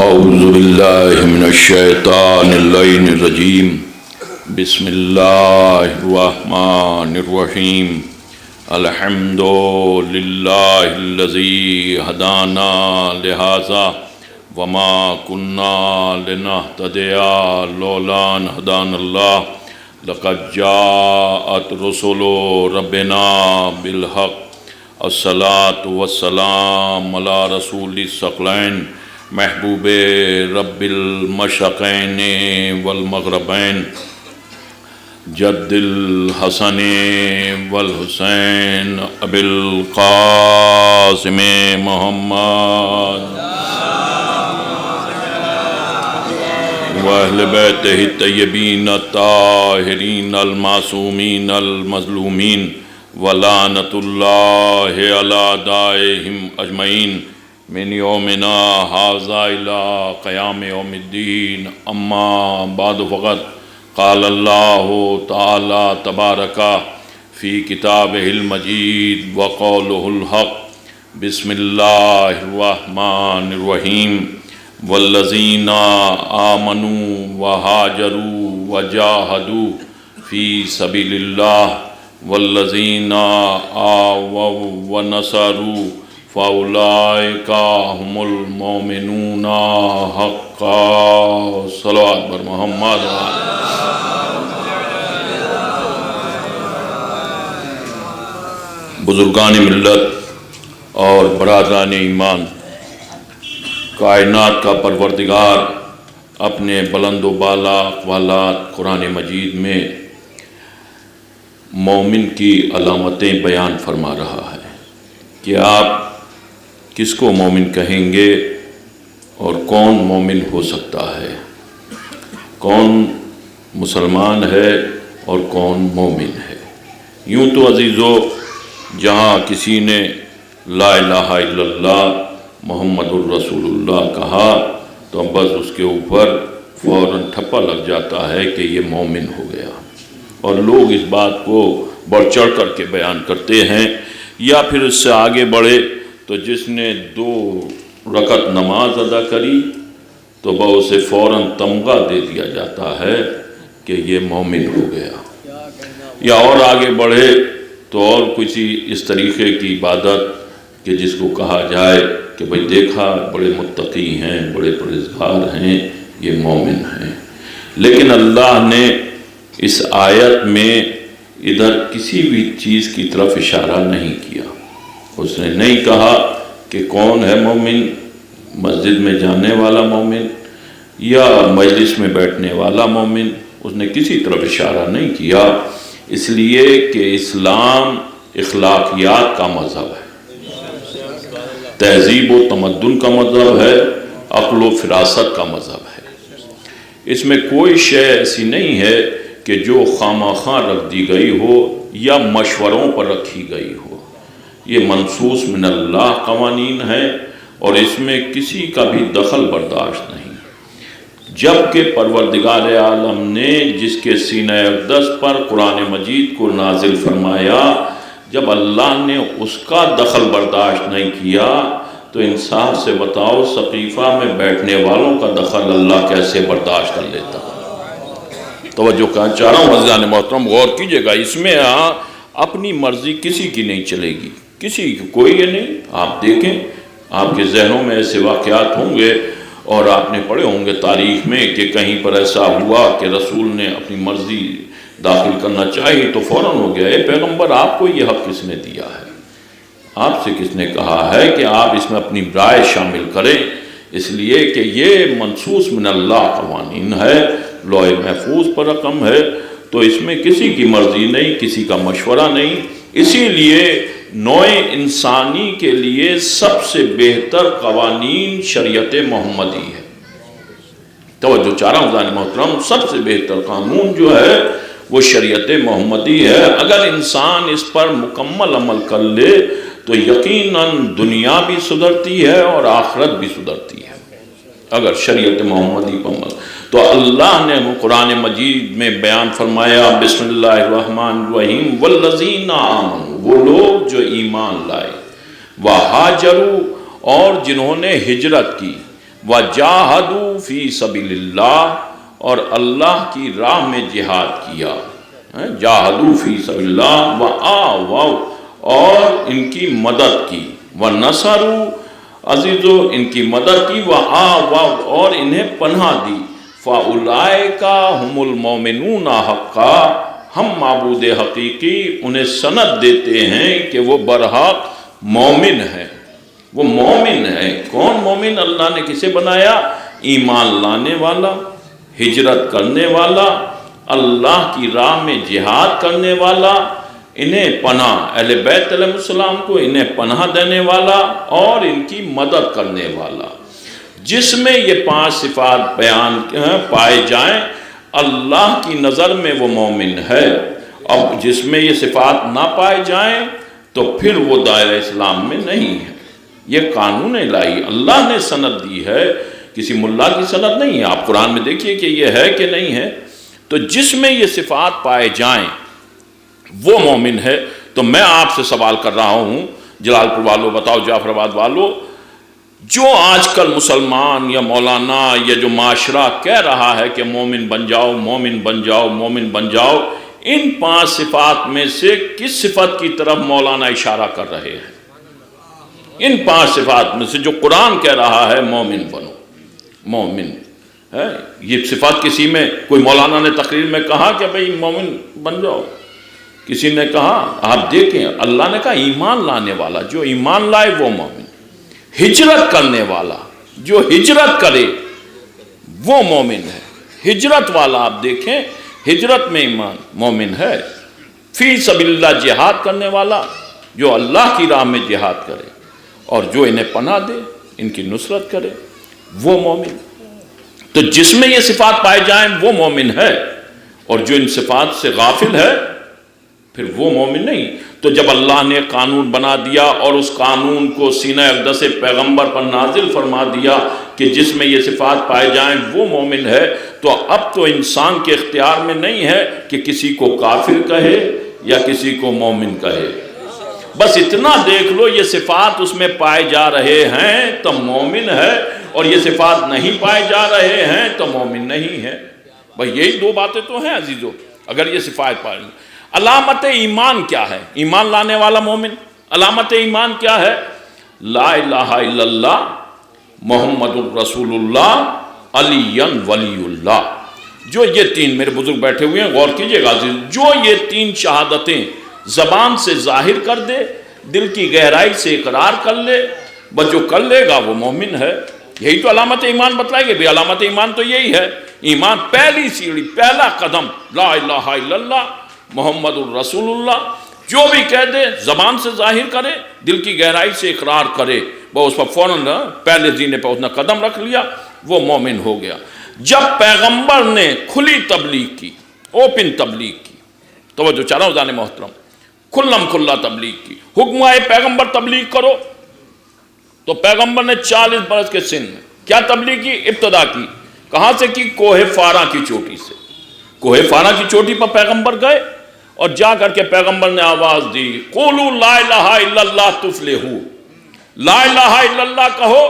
اعوذ باللہ من الشیطان اللعین الرجیم بسم اللہ الرحمن الرحیم الحمد للہ الذی ہدانا لہذا وما کنا لنہتدی لولا ان ہدانا اللہ لقد جاءت رسل ربنا بالحق الصلاۃ والسلام علی رسول الثقلین محبوب رب المشرقین والمغربین جد الحسن والحسین ابی القاسم محمد واہل بیتہ الطیبین الطاہرین المعصومین المظلومین ولعنۃ اللہ علی اعدائہم اجمعین من یومنا ھذا الی قیام یوم الدین اما بعد فقط قال اللہ تعالی تبارک فی کتابہ المجید وقولہ الحق بسم اللہ الرحمن الرحیم والذین آمنوا وہاجروا وجاہدوا فی سبیل اللہ والذین آووا ونصروا فَأُولَئِكَ هُمُ الْمُؤْمِنُونَ حَقًّا صلوات بر محمد بزرگان ملت اور برادران ایمان، کائنات کا پروردگار اپنے بلند و بالا اقوالات قرآن مجید میں مومن کی علامتیں بیان فرما رہا ہے کہ آپ کس کو مومن کہیں گے اور کون مومن ہو سکتا ہے، کون مسلمان ہے اور کون مومن ہے۔ یوں تو عزیزو جہاں کسی نے لا الہ الا اللہ محمد الرسول اللہ کہا تو بس اس کے اوپر فوراً ٹھپا لگ جاتا ہے کہ یہ مومن ہو گیا، اور لوگ اس بات کو بڑھ چڑھ کر کے بیان کرتے ہیں، یا پھر اس سے آگے بڑھے تو جس نے 2 رکعت نماز ادا کری تو اسے فوراً تمغہ دے دیا جاتا ہے کہ یہ مومن ہو گیا، یا اور آگے بڑھے تو اور کسی اس طریقے کی عبادت کہ جس کو کہا جائے کہ بھئی دیکھا بڑے متقی ہیں، بڑے پرہیزگار ہیں، یہ مومن ہیں۔ لیکن اللہ نے اس آیت میں ادھر کسی بھی چیز کی طرف اشارہ نہیں کیا۔ اس نے نہیں کہا کہ کون ہے مومن، مسجد میں جانے والا مومن یا مجلس میں بیٹھنے والا مومن، اس نے کسی طرف اشارہ نہیں کیا، اس لیے کہ اسلام اخلاقیات کا مذہب ہے، تہذیب و تمدن کا مذہب ہے، عقل و فراست کا مذہب ہے۔ اس میں کوئی شے ایسی نہیں ہے کہ جو خامخواہ رکھ دی گئی ہو یا مشوروں پر رکھی گئی ہو۔ یہ منصوص من اللہ قوانین ہیں اور اس میں کسی کا بھی دخل برداشت نہیں، جبکہ پروردگار عالم نے جس کے سینہ اقدس پر قرآن مجید کو نازل فرمایا، جب اللہ نے اس کا دخل برداشت نہیں کیا تو انصاف سے بتاؤ سقیفہ میں بیٹھنے والوں کا دخل اللہ کیسے برداشت کر لیتا؟ توجہ کا چاہ رہا ہوں عزیزان محترم، غور کیجئے گا، اس میں اپنی مرضی کسی کی نہیں چلے گی، کسی کی کوئی یہ نہیں۔ آپ دیکھیں، آپ کے ذہنوں میں ایسے واقعات ہوں گے اور آپ نے پڑھے ہوں گے تاریخ میں کہ کہیں پر ایسا ہوا کہ رسول نے اپنی مرضی داخل کرنا چاہی تو فوراً ہو گیا۔ اے پیغمبر، آپ کو یہ حق کس نے دیا ہے؟ آپ سے کس نے کہا ہے کہ آپ اس میں اپنی رائے شامل کریں؟ اس لیے کہ یہ منصوص من اللہ قوانین ہے، لوح محفوظ پر رقم ہے، تو اس میں کسی کی مرضی نہیں، کسی کا مشورہ نہیں۔ اسی لیے نوع انسانی کے لیے سب سے بہتر قوانین شریعت محمدی ہے۔ توجہ چاہ رہا ہوں عزیزان محترم، سب سے بہتر قانون جو ہے وہ شریعت محمدی ہے۔ اگر انسان اس پر مکمل عمل کر لے تو یقیناً دنیا بھی سدھرتی ہے اور آخرت بھی سدھرتی ہے، اگر شریعت محمدی پر عمل۔ تو اللہ نے قرآن مجید میں بیان فرمایا بسم اللہ الرحمن الرحیم والذین آمنوا، وہ لوگ جو ایمان لائے، وہاجروا، اور جنہوں نے ہجرت کی، وجاہدوا فی سبیل اللہ، اور اللہ کی راہ میں جہاد کیا، جاہدوا فی سبیل اللہ، وآووا، اور ان کی مدد کی، ونصروا، عزیزو ان کی مدد کی، وآووا، اور انہیں پناہ دی، فاولئک ھم المؤمنون حقا، ہم معبود حقیقی انہیں سند دیتے ہیں کہ وہ برحق مومن ہے، وہ مومن ہے۔ کون مومن؟ اللہ نے کسے بنایا؟ ایمان لانے والا، ہجرت کرنے والا، اللہ کی راہ میں جہاد کرنے والا، انہیں پناہ، اہل بیت علیہ السلام کو انہیں پناہ دینے والا اور ان کی مدد کرنے والا۔ جس میں یہ 5 صفات بیان پائے جائیں، اللہ کی نظر میں وہ مومن ہے۔ اب جس میں یہ صفات نہ پائے جائیں تو پھر وہ دائرہ اسلام میں نہیں ہے۔ یہ قانون الہی اللہ نے سند دی ہے، کسی ملا کی سند نہیں ہے۔ آپ قرآن میں دیکھیے کہ یہ ہے کہ نہیں ہے۔ تو جس میں یہ صفات پائے جائیں وہ مومن ہے۔ تو میں آپ سے سوال کر رہا ہوں، جلال پور والوں بتاؤ، جعفر آباد والوں، جو آج کل مسلمان یا مولانا یا جو معاشرہ کہہ رہا ہے کہ مومن بن جاؤ، مومن بن جاؤ، مومن بن جاؤ، ان 5 صفات میں سے کس صفت کی طرف مولانا اشارہ کر رہے ہیں؟ ان 5 صفات میں سے جو قرآن کہہ رہا ہے مومن بنو، مومن ہے، یہ صفات کسی میں کوئی مولانا نے تقریر میں کہا کہ بھئی مومن بن جاؤ؟ کسی نے کہا؟ آپ دیکھیں اللہ نے کہا ایمان لانے والا، جو ایمان لائے وہ مومن، ہجرت کرنے والا جو ہجرت کرے وہ مومن ہے۔ ہجرت والا آپ دیکھیں، ہجرت میں ایمان مومن ہے۔ فی سبیل اللہ، جہاد کرنے والا جو اللہ کی راہ میں جہاد کرے اور جو انہیں پناہ دے، ان کی نصرت کرے، وہ مومن۔ تو جس میں یہ صفات پائے جائیں وہ مومن ہے، اور جو ان صفات سے غافل ہے پھر وہ مومن نہیں۔ تو جب اللہ نے قانون بنا دیا اور اس قانون کو سینہ اقدس پیغمبر پر نازل فرما دیا کہ جس میں یہ صفات پائے جائیں وہ مومن ہے، تو اب تو انسان کے اختیار میں نہیں ہے کہ کسی کو کافر کہے یا کسی کو مومن کہے۔ بس اتنا دیکھ لو یہ صفات اس میں پائے جا رہے ہیں تو مومن ہے، اور یہ صفات نہیں پائے جا رہے ہیں تو مومن نہیں ہے۔ بھئی یہی 2 باتیں تو ہیں عزیزو۔ اگر یہ صفات پائے، علامت ایمان کیا ہے؟ ایمان لانے والا مومن، علامت ایمان کیا ہے؟ لا الہ الا اللہ محمد الرسول اللہ علی ولی اللہ۔ جو یہ 3 میرے بزرگ بیٹھے ہوئے ہیں، غور کیجئے گا عزیز، جو یہ 3 شہادتیں زبان سے ظاہر کر دے، دل کی گہرائی سے اقرار کر لے، بس جو کر لے گا وہ مومن ہے۔ یہی تو علامت ایمان بتلائے گے۔ بھی علامت ایمان تو یہی ہے۔ ایمان پہلی سیڑھی، پہلا قدم، لا الہ الا اللہ محمد الرسول اللہ۔ جو بھی کہہ دے، زبان سے ظاہر کرے، دل کی گہرائی سے اقرار کرے، وہ اس پر فوراً پہلے زینے پہ اس نے قدم رکھ لیا، وہ مومن ہو گیا۔ جب پیغمبر نے کھلی تبلیغ کی، اوپن تبلیغ کی، توجہ چاہ رہا ہوں جان محترم، کھلم کھلا تبلیغ کی، حکم آئے پیغمبر تبلیغ کرو، تو پیغمبر نے 40 برس کے سن میں کیا تبلیغ کی؟ ابتدا کی کہاں سے کی؟ کوہ فارا کی چوٹی سے۔ کوہ فارا کی چوٹی پر پیغمبر گئے اور جا کر کے پیغمبر نے آواز دی، قولوا لا الہ الا اللہ تفلحوا، لا الہ الا اللہ کہو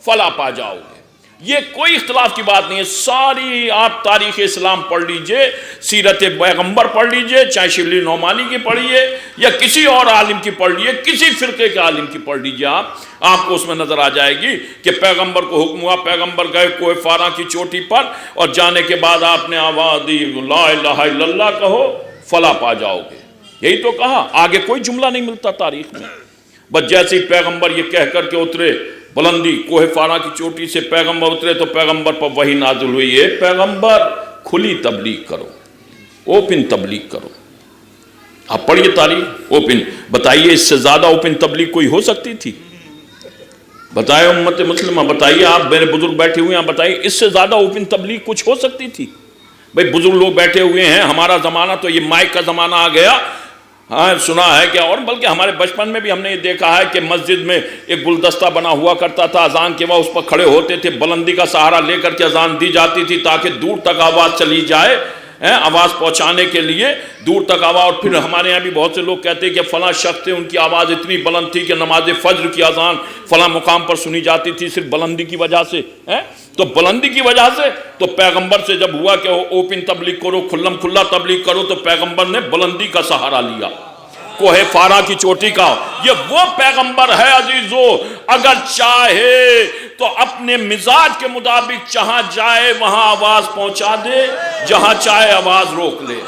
فلاح پا جاؤ گے۔ یہ کوئی اختلاف کی بات نہیں ہے۔ ساری آپ تاریخ اسلام پڑھ لیجئے، سیرت پیغمبر پڑھ لیجئے، چاہے شبلی نعمانی کی پڑھیے یا کسی اور عالم کی پڑھ لیجئے، کسی فرقے کے عالم کی پڑھ لیجئے، آپ کو اس میں نظر آ جائے گی کہ پیغمبر کو حکم ہوا، پیغمبر گئے کوہ فارا کی چوٹی پر، اور جانے کے بعد آپ نے آواز دی، لا الہ الا اللہ کہو فلاح پا جاؤ گے۔ یہی تو کہا، آگے کوئی جملہ نہیں ملتا تاریخ میں۔ بس جیسے ہی پیغمبر یہ کہہ کر کے اترے بلندی، کوہ فارا کی چوٹی سے پیغمبر اترے تو پیغمبر پر وحی نازل ہوئی ہے، پیغمبر کھلی تبلیغ کرو، اوپن تبلیغ کرو۔ آپ پڑھیے تاریخ، اوپن، بتائیے اس سے زیادہ اوپن تبلیغ کوئی ہو سکتی تھی؟ بتائے امت مسلمہ، بتائیے، آپ میرے بزرگ بیٹھے ہوئے ہیں، بتائیے اس سے زیادہ اوپن تبلیغ کچھ ہو سکتی تھی؟ بھئی بزرگ لوگ بیٹھے ہوئے ہیں، ہمارا زمانہ تو یہ مائک کا زمانہ آ گیا، ہاں سنا ہے کہ، اور بلکہ ہمارے بچپن میں بھی ہم نے یہ دیکھا ہے کہ مسجد میں ایک گلدستہ بنا ہوا کرتا تھا، اذان کے بعد اس پر کھڑے ہوتے تھے، بلندی کا سہارا لے کر کے اذان دی جاتی تھی تاکہ دور تک آواز چلی جائے۔ آواز پہنچانے کے لیے دور تک آواز. اور پھر ہمارے یہاں بھی بہت سے لوگ کہتے ہیں کہ فلاں شخص تھے، ان کی آواز اتنی بلند تھی کہ نماز فجر کی اذان فلاں مقام پر سنی جاتی تھی صرف بلندی کی وجہ سے. تو بلندی کی وجہ سے تو پیغمبر سے جب ہوا کہ اوپن تبلیغ کرو، کھلم کھلا تبلیغ کرو، تو پیغمبر نے بلندی کا سہارا لیا، کوہ فارا کی چوٹی کا. یہ وہ پیغمبر ہے عزیزو، اگر چاہے تو اپنے مزاج کے مطابق جہاں جائے وہاں آواز پہنچا دے، جہاں چاہے آواز روک لے.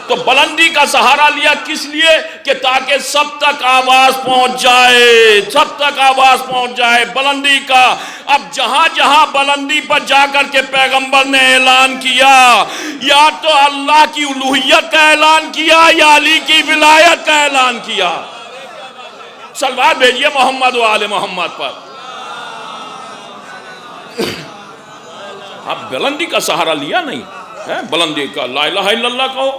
تو بلندی کا سہارا لیا کس لیے؟ کہ تاکہ سب تک آواز پہنچ جائے، سب تک آواز پہنچ جائے بلندی کا. اب جہاں جہاں بلندی پر جا کر کے پیغمبر نے اعلان کیا، یا تو اللہ کی الوہیت کا اعلان کیا یا علی کی ولایت کا اعلان کیا. صلوات بھیجئے محمد و آل محمد پر. اب بلندی کا سہارا لیا نہیں ہے، بلندی کا لا الہ الا اللہ کہو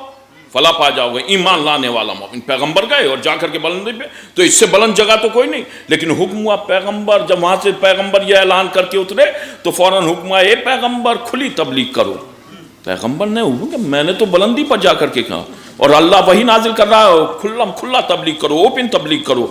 فلا پا جاؤ گے. ایمان لانے والا مومن پیغمبر گئے اور جا کر کے بلندی پہ، تو اس سے بلند جگہ تو کوئی نہیں. لیکن حکم ہوا پیغمبر، جب وہاں سے پیغمبر یہ اعلان کر کے اترے تو فوراً حکم ہوا اے پیغمبر کھلی تبلیغ کرو. پیغمبر نے کہ میں نے تو بلندی پر جا کر کے کہا، اور اللہ وہی نازل کر رہا ہے کھلم کھلا تبلیغ کرو، اوپن تبلیغ کرو.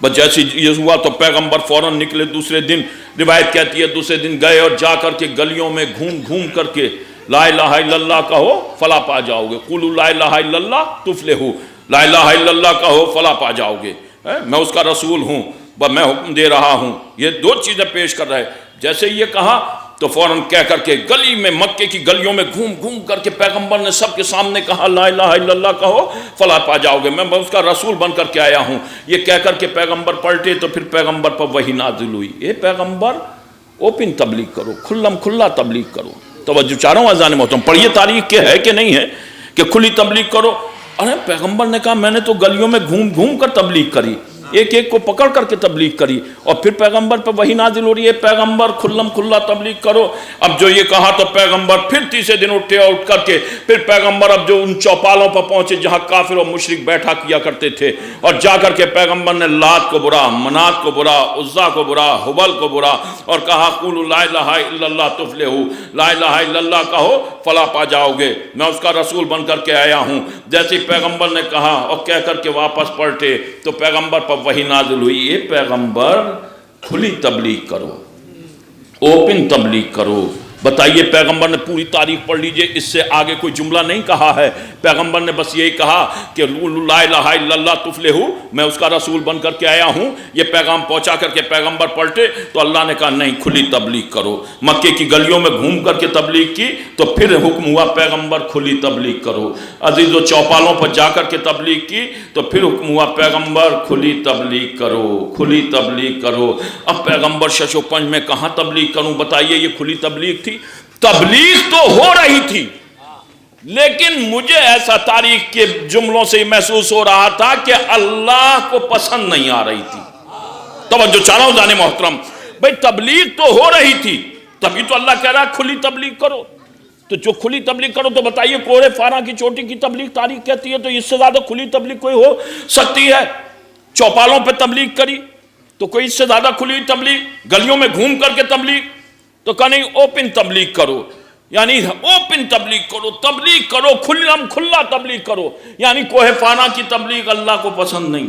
بس جیسے یہ ہوا تو پیغمبر فوراً نکلے. دوسرے دن روایت کہتی ہے دوسرے دن گئے اور جا کر کے گلیوں میں گھوم گھوم کر کے لا الہ الا اللہ کہو فلا پا جاؤ گے. قولوا لا الہ الا اللہ تفلحوا، لا الہ الا اللہ کہو فلا پا جاؤ گے. میں اس کا رسول ہوں، میں حکم دے رہا ہوں. یہ دو چیزیں پیش کر رہے. جیسے یہ کہا تو فوراً کہہ کر کے گلی میں، مکے کی گلیوں میں گھوم گھوم کر کے پیغمبر نے سب کے سامنے کہا لا الہ الا اللہ کہو فلا پا جاؤ گے، میں اس کا رسول بن کر کے آیا ہوں. یہ کہہ کر کے پیغمبر پلٹے تو پھر پیغمبر پر وحی نازل ہوئی. اے پیغمبر اوپن تبلیغ کرو، کھلم کھلا تبلیغ کرو. توجہ چاروں اذان محترم پڑھیے تاریخ کے ہے کہ نہیں ہے کہ کھلی تبلیغ کرو. ارے پیغمبر نے کہا میں نے تو گلیوں میں گھوم گھوم کر تبلیغ کری، ایک ایک کو پکڑ کر کے تبلیغ کری. اور پھر پیغمبر پر وحی نازل ہو رہی ہے پیغمبر کھلم کھلا تبلیغ کرو. اب جو یہ کہا تو پیغمبر پھر تیسرے دن اٹھے اور اٹھ کر کے پھر پیغمبر اب جو ان چوپالوں پر پہنچے جہاں کافر اور مشرک بیٹھا کیا کرتے تھے، اور جا کر کے پیغمبر نے لات کو برا، منات کو برا، عزا کو برا، حبل کو برا، اور کہا قولوا لا الہ الا اللہ تفلحوا، لا الہ الا اللہ کہو فلا پا جاؤ گے، میں اس کا رسول بن کر کے آیا ہوں. جیسے پیغمبر نے کہا اور کہہ کر کے واپس پلٹے تو پیغمبر پر وحی نازل ہوئی اے پیغمبر کھلی تبلیغ کرو، اوپن تبلیغ کرو. بتائیے پیغمبر نے پوری تاریخ پڑھ لیجئے، اس سے آگے کوئی جملہ نہیں کہا ہے. پیغمبر نے بس یہی کہا کہ لا الہ الا اللہ تفلحوا، میں اس کا رسول بن کر کے آیا ہوں. یہ پیغام پہنچا کر کے پیغمبر پلٹے تو اللہ نے کہا نہیں کھلی تبلیغ کرو. مکے کی گلیوں میں گھوم کر کے تبلیغ کی تو پھر حکم ہوا پیغمبر کھلی تبلیغ کرو. عزیزو چوپالوں پر جا کر کے تبلیغ کی تو پھر حکم ہوا پیغمبر کھلی تبلیغ کرو، کھلی تبلیغ کرو. اب پیغمبر شش و پنج میں کہاں تبلیغ کروں؟ بتائیے یہ کھلی تبلیغ تھی. تبلیغ تو ہو رہی تھی لیکن مجھے ایسا تاریخ کے جملوں سے محسوس ہو رہا تھا کہ اللہ کو پسند نہیں آ رہی تھی. توجہ چاہوں جانے محترم، بھئی تبلیغ تو ہو رہی تھی، تبھی تو اللہ کہہ رہا کھلی تبلیغ کرو. تو جو کھلی تبلیغ کرو تو بتائیے کوہ فارا کی چوٹی کی تبلیغ تاریخ کہتی ہے، تو اس سے زیادہ کھلی تبلیغ کوئی ہو سکتی ہے؟ چوپالوں پہ تبلیغ کری تو کوئی اس سے زیادہ کھلی تبلیغ؟ گلیوں میں گھوم کر کے تبلیغ تو کہا نہیں اوپن تبلیغ کرو، یعنی اوپن تبلیغ کرو، تبلیغ کرو، کھلم کھلا تبلیغ کرو. یعنی کوہ فارا کی تبلیغ اللہ کو پسند نہیں،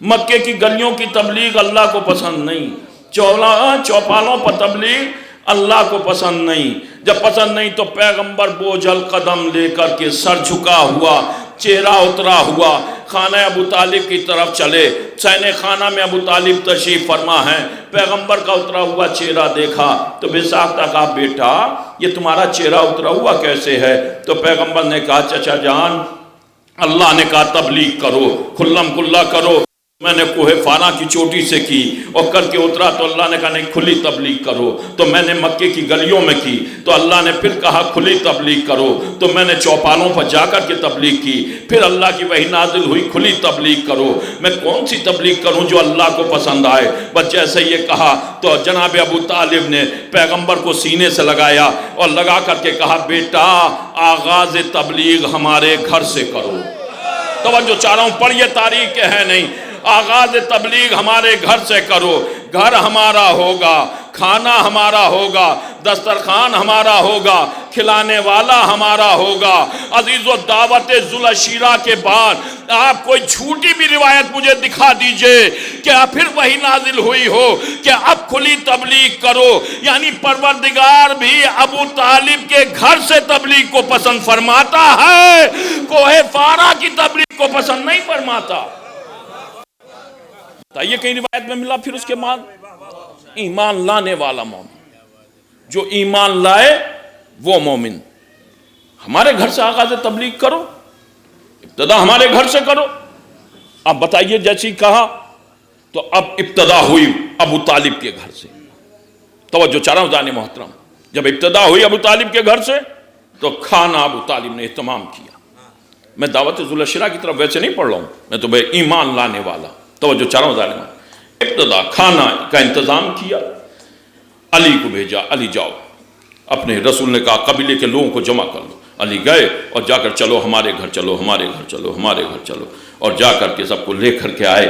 مکے کی گلیوں کی تبلیغ اللہ کو پسند نہیں، چوپالوں پر تبلیغ اللہ کو پسند نہیں. جب پسند نہیں تو پیغمبر بوجھل قدم لے کر کے سر جھکا ہوا، چہرہ اترا ہوا خانہ ابو طالب کی طرف چلے. سینے خانہ میں ابو طالب تشریف فرما ہے. پیغمبر کا اترا ہوا چہرہ دیکھا تو بے ساختہ کہا بیٹا یہ تمہارا چہرہ اترا ہوا کیسے ہے؟ تو پیغمبر نے کہا چچا جان اللہ نے کہا تبلیغ کرو، کھلم کھلا کرو. میں نے کوہ فارا کی چوٹی سے کی اور کر کے اترا تو اللہ نے کہا نہیں کھلی تبلیغ کرو. تو میں نے مکے کی گلیوں میں کی تو اللہ نے پھر کہا کھلی تبلیغ کرو. تو میں نے چوپالوں پر جا کر کے تبلیغ کی، پھر اللہ کی وحی نازل ہوئی کھلی تبلیغ کرو. میں کون سی تبلیغ کروں جو اللہ کو پسند آئے؟ بس جیسے یہ کہا تو جناب ابو طالب نے پیغمبر کو سینے سے لگایا اور لگا کر کے کہا بیٹا آغاز تبلیغ ہمارے گھر سے کرو. توجہ چاہ رہا ہوں پڑھیے تاریخ کے ہے نہیں، آغاز تبلیغ ہمارے گھر سے کرو. گھر ہمارا ہوگا کھانا ہمارا ہوگا، دسترخوان ہمارا ہوگا، کھلانے والا ہمارا ہوگا۔ عزیز و دعوت ذوالعشیرہ کے بعد آپ کوئی جھوٹی بھی روایت مجھے دکھا دیجئے کہ پھر وہی نازل ہوئی ہو کہ اب کھلی تبلیغ کرو، یعنی پروردگار بھی ابو طالب کے گھر سے تبلیغ کو پسند فرماتا ہے، کوہ فارا کی تبلیغ کو پسند نہیں فرماتا۔ یہ کئی روایت میں ملا۔ پھر اس کے بعد ایمان لانے والا مومن، جو ایمان لائے وہ مومن۔ ہمارے گھر سے آغاز تبلیغ کرو، ابتدا ہمارے گھر سے کرو۔ اب بتائیے، جیسی کہا تو اب ابتدا ہوئی ابو طالب کے گھر سے۔ توجہ چاہ رہا ہوں زانی محترم، جب ابتدا ہوئی ابو طالب کے گھر سے تو کھانا ابو طالب نے اہتمام کیا۔ میں دعوت ذوالعشیرہ کی طرف ویسے نہیں پڑھ رہا ہوں، میں تو بے ایمان لانے والا۔ توجہ چاہ رہا ہوں ظالمان، ابتدا کھانا کا انتظام کیا، علی کو بھیجا، علی جاؤ۔ اپنے رسول نے کہا قبیلے کے لوگوں کو جمع کر لو۔ علی گئے اور جا کر چلو ہمارے گھر چلو، ہمارے گھر چلو، ہمارے گھر چلو، اور جا کر کے سب کو لے کر کے آئے۔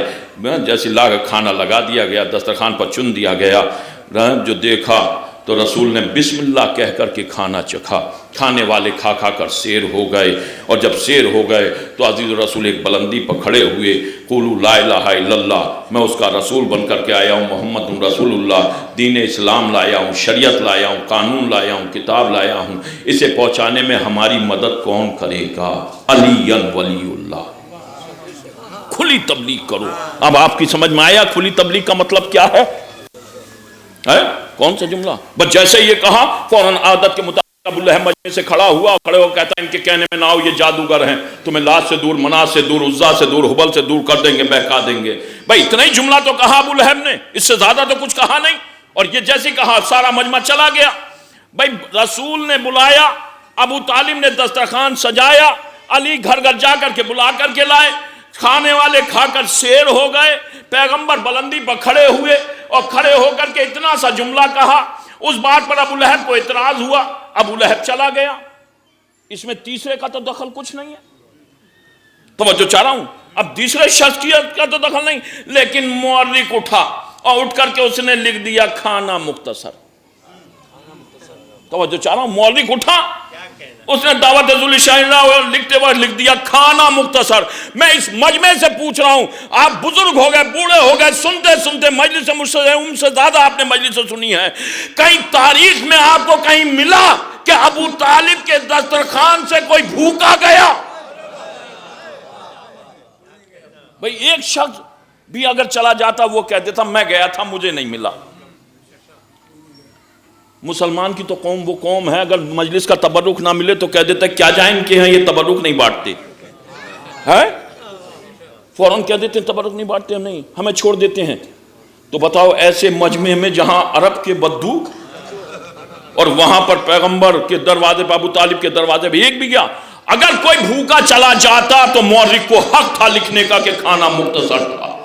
جیسے لا کر کھانا لگا دیا گیا، دسترخوان پر چن دیا گیا، جو دیکھا تو رسول نے بسم اللہ کہہ کر کے کھانا چکھا۔ کھانے والے کھا کھا کر سیر ہو گئے، اور جب سیر ہو گئے تو عزیز رسول ایک بلندی پر کھڑے ہوئے، قولوا لا الہ الا اللہ، میں اس کا رسول بن کر کے آیا ہوں، محمد رسول اللہ، دین اسلام لایا ہوں، شریعت لایا ہوں، قانون لایا ہوں، کتاب لایا ہوں، اسے پہنچانے میں ہماری مدد کون کرے گا؟ علی ولی اللہ۔ کھلی تبلیغ کرو۔ اب آپ کی سمجھ میں آیا کھلی تبلیغ کا مطلب کیا ہے؟ کون سا جملہ؟ بس جیسے یہ کہا فوراً عادت کے مطابق ابو لہب مجمع سے کھڑا ہوا، کھڑے ہو کہتا ہے ان کے کہنے میں نہ آؤ، یہ جادوگر ہیں، تمہیں لات سے دور، منات سے دور، عزا سے دور، حبل سے دور کر دیں گے، بہکا دیں گے۔ بھائی اتنا ہی جملہ تو کہا ابو لہب نے، اس سے زیادہ تو کچھ کہا نہیں۔ اور یہ جیسے کہا سارا مجمع چلا گیا۔ بھائی رسول نے بلایا، ابو طالب نے دسترخوان سجایا، علی گھر گھر جا کر کے بلا کر کے لائے، کھانے والے کھا کر سیر ہو گئے، پیغمبر بلندی پر کھڑے ہوئے اور کھڑے ہو کر کے اتنا سا جملہ کہا۔ اس بات پر ابو لہب کو اعتراض ہوا، ابو لہب چلا گیا۔ اس میں تیسرے کا تو دخل کچھ نہیں ہے۔ توجہ چاہ رہا ہوں، اب تیسرے شخصیت کا تو دخل نہیں، لیکن مورخ اٹھا اور اٹھ کر کے اس نے لکھ دیا کھانا مختصر۔ توجہ چاہ رہا ہوں، مورخ اٹھا، اس نے دعوت ذوالعشیرہ لکھتے وقت لکھ دیا کھانا مختصر۔ میں اس مجمع سے پوچھ رہا ہوں، آپ بزرگ ہو گئے، بوڑھے ہو گئے، سنتے سنتے مجلس سے زیادہ آپ نے مجلس سے سنی ہے، کہیں تاریخ میں آپ کو کہیں ملا کہ ابو طالب کے دسترخوان سے کوئی بھوکا گیا؟ بھئی ایک شخص بھی اگر چلا جاتا وہ کہہ دیتا میں گیا تھا، مجھے نہیں ملا۔ مسلمان کی تو قوم وہ قوم ہے، اگر مجلس کا تبرک نہ ملے تو کہہ دیتا ہے کیا جائیں ان کے ہیں یہ تبرک نہیں بانٹتے ہے، فوراً کہہ دیتے ہیں تبرک نہیں بانٹتے، نہیں ہمیں چھوڑ دیتے ہیں۔ تو بتاؤ ایسے مجمع میں جہاں عرب کے بدو اور وہاں پر پیغمبر کے دروازے پہ، ابو طالب کے دروازے پہ ایک بھی گیا؟ اگر کوئی بھوکا چلا جاتا تو مورخ کو حق تھا لکھنے کا کہ کھانا مختصر تھا۔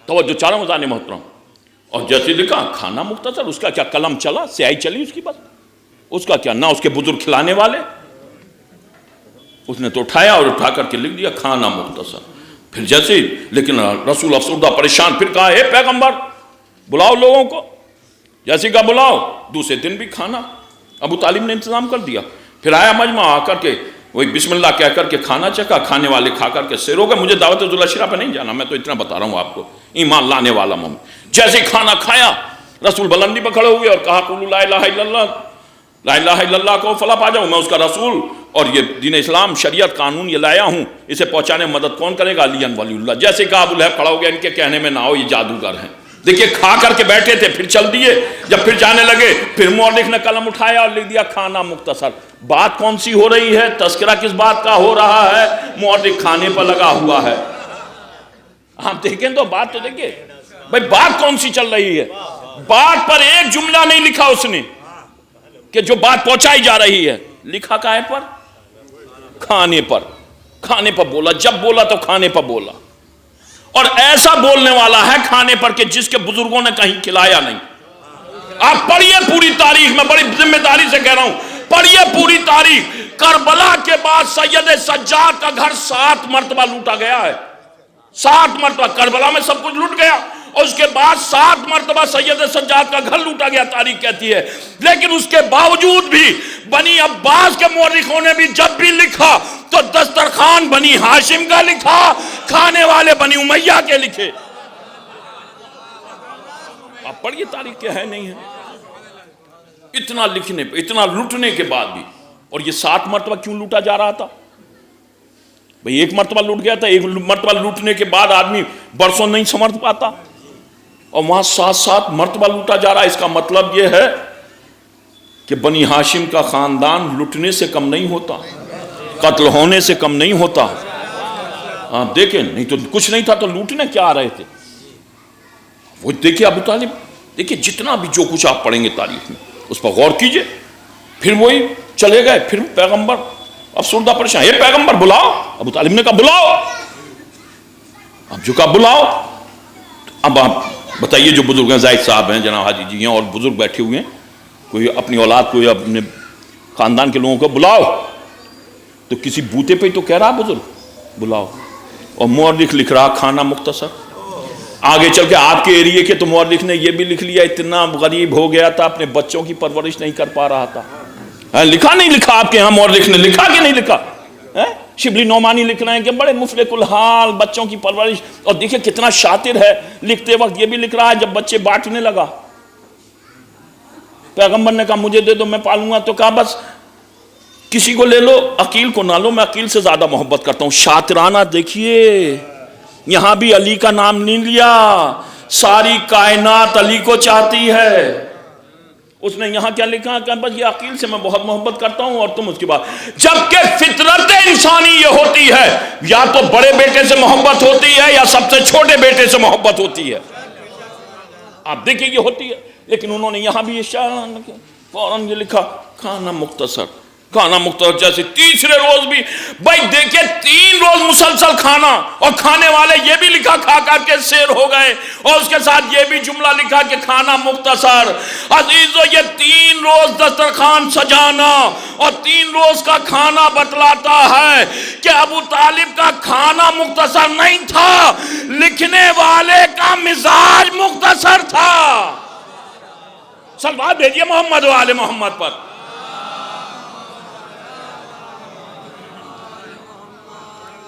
توجہ چاہ رہا ہوں زانی محترم، اور جیسے لکھا کھانا مختصر، اس کا کیا قلم چلا، سیاہی چلی اس کی، بس اس کا کیا، نہ اس کے بزرگ کھلانے والے، اس نے تو اٹھایا اور اٹھا کر کے لکھ دیا کھانا مختصر۔ پھر جیسے لیکن رسول افسردہ پریشان، پھر کہا اے پیغمبر بلاؤ لوگوں کو، جیسے کہا بلاؤ، دوسرے دن بھی کھانا ابو طالب نے انتظام کر دیا۔ پھر آیا مجمع، آ کر کے وہی بسم اللہ کہہ کر کے کھانا چکا، کھانے والے کھا کر کے سیر ہو گئے۔ مجھے دعوت ذوالعشیرہ پہ نہیں جانا، میں تو اتنا بتا رہا ہوں آپ کو، ایمان لانے والا مومن۔ جیسے کھانا کھایا رسول بلندی پہ کھڑے ہوئے اور کہا قولوا لا الہ الا اللہ، لا الہ الا اللہ کو فلاح پا جاؤ، میں اس کا رسول اور یہ دین اسلام شریعت قانون یہ لایا ہوں، اسے پہنچانے میں مدد کون کرے گا؟ علی ولی اللہ۔ جیسے کہا ابو لہب کھڑا ہو گیا، ان کے کہنے میں نہ آؤ، یہ جادوگر ہیں۔ دیکھیے کھا کر کے بیٹھے تھے، پھر چل دیے، جب پھر جانے لگے پھر مورخ نے قلم اٹھایا اور لکھ دیا کھانا مختصر۔ بات کون سی ہو رہی ہے؟ تذکرہ کس بات کا ہو رہا ہے؟ مورخ کھانے پر لگا ہوا ہے۔ آپ دیکھیں تو بات تو دیکھیں بھائی، بات کون سی چل رہی ہے؟ بات پر ایک جملہ نہیں لکھا اس نے کہ جو بات پہنچائی جا رہی ہے، لکھا کائے پر؟ کھانے پر۔ کھانے پر بولا، جب بولا تو کھانے پر بولا، اور ایسا بولنے والا ہے کھانے پر کہ جس کے بزرگوں نے کہیں کھلایا نہیں۔ آپ پڑھیے پوری تاریخ، میں بڑی ذمہ داری سے کہہ رہا ہوں، پڑھیے پوری تاریخ۔ کربلا کے بعد سید سجاد کا گھر 7 مرتبہ لوٹا گیا ہے، 7 مرتبہ کربلا میں سب کچھ لوٹ گیا، اور اس کے بعد 7 مرتبہ سید سجاد کا گھر لوٹا گیا، تاریخ کہتی ہے. لیکن اس کے باوجود بھی بنی عباس کے مورخوں نے بھی جب بھی لکھا تو دسترخوان بنی ہاشم کا لکھا، کھانے والے بنی امیہ کے لکھے. آپ پڑھیے تاریخ کیا ہے نہیں ہے. اتنا لکھنے پہ، اتنا لوٹنے کے بعد بھی. اور یہ 7 مرتبہ کیوں لوٹا جا رہا تھا؟ بھئی 1 مرتبہ لوٹ گیا تھا، 1 مرتبہ لوٹنے کے بعد آدمی برسوں نہیں سمجھ پاتا، اور وہاں 7 مرتبہ لوٹا جا رہا ہے. اس کا مطلب یہ ہے کہ بنی ہاشم کا خاندان لوٹنے سے کم نہیں ہوتا، قتل ہونے سے کم نہیں ہوتا. آپ دیکھیں، نہیں تو کچھ نہیں تھا تو لوٹنے کیا آ رہے تھے. وہ دیکھیں ابو طالب، دیکھیں جتنا بھی جو کچھ آپ پڑھیں گے تاریخ میں اس پر غور کیجئے. پھر وہی چلے گئے، پھر پیغمبر افسردہ پریشان، یہ پیغمبر بلاؤ. ابو طالب نے کہا بلاؤ. اب جو کہا بلاؤ. اب آپ بتائیے، جو بزرگ ہیں، زاہد صاحب ہیں، جناب حاجی جی ہیں، اور بزرگ بیٹھے ہوئے ہیں، کوئی اپنی اولاد کو یا اپنے خاندان کے لوگوں کو بلاؤ، تو کسی بوتے پہ ہی تو کہہ رہا بزرگ بلاؤ. اور مورخ لکھ رہا کھانا مختصر. آگے چل کے آپ کے ایریے کے تو مورخ نے یہ بھی لکھ لیا اتنا غریب ہو گیا تھا، اپنے بچوں کی پرورش نہیں کر پا رہا تھا. لکھا نہیں لکھا آپ کے ہاں مورخ نے؟ لکھا کہ نہیں لکھا؟ شبلی نعمانی لکھ رہے ہیں کہ بڑے مفلح الحال بچوں کی پرورش. اور دیکھیں کتنا شاطر ہے، لکھتے وقت یہ بھی لکھ رہا ہے جب بچے بانٹنے لگا، پیغمبر نے کہا مجھے دے دو میں پالوں گا، تو کہا بس کسی کو لے لو، عقیل کو نہ لو، میں عقیل سے زیادہ محبت کرتا ہوں. شاطرانہ دیکھیے، یہاں بھی علی کا نام نہیں لیا، ساری کائنات علی کو چاہتی ہے. اس نے یہاں کیا لکھا کہ بس یہ عقیل سے میں بہت محبت کرتا ہوں اور تم اس کے بعد. جبکہ فطرت انسانی یہ ہوتی ہے، یا تو بڑے بیٹے سے محبت ہوتی ہے یا سب سے چھوٹے بیٹے سے محبت ہوتی ہے. آپ دیکھیں یہ ہوتی ہے. لیکن انہوں نے یہاں بھی یہ فوراً یہ لکھا کھانا مختصر، کھانا مختصر. جیسے تیسرے روز بھی بھائی دیکھیں 3 روز مسلسل کھانا، اور کھانے والے یہ بھی لکھا کھا کر کے سیر ہو گئے، اور اس کے ساتھ یہ بھی جملہ لکھا کہ کھانا مختصر. عزیزو یہ 3 روز دسترخوان سجانا اور 3 روز کا کھانا بتلاتا ہے کہ ابو طالب کا کھانا مختصر نہیں تھا، لکھنے والے کا مزاج مختصر تھا. صلوات بھیجئے محمد و آل محمد پر.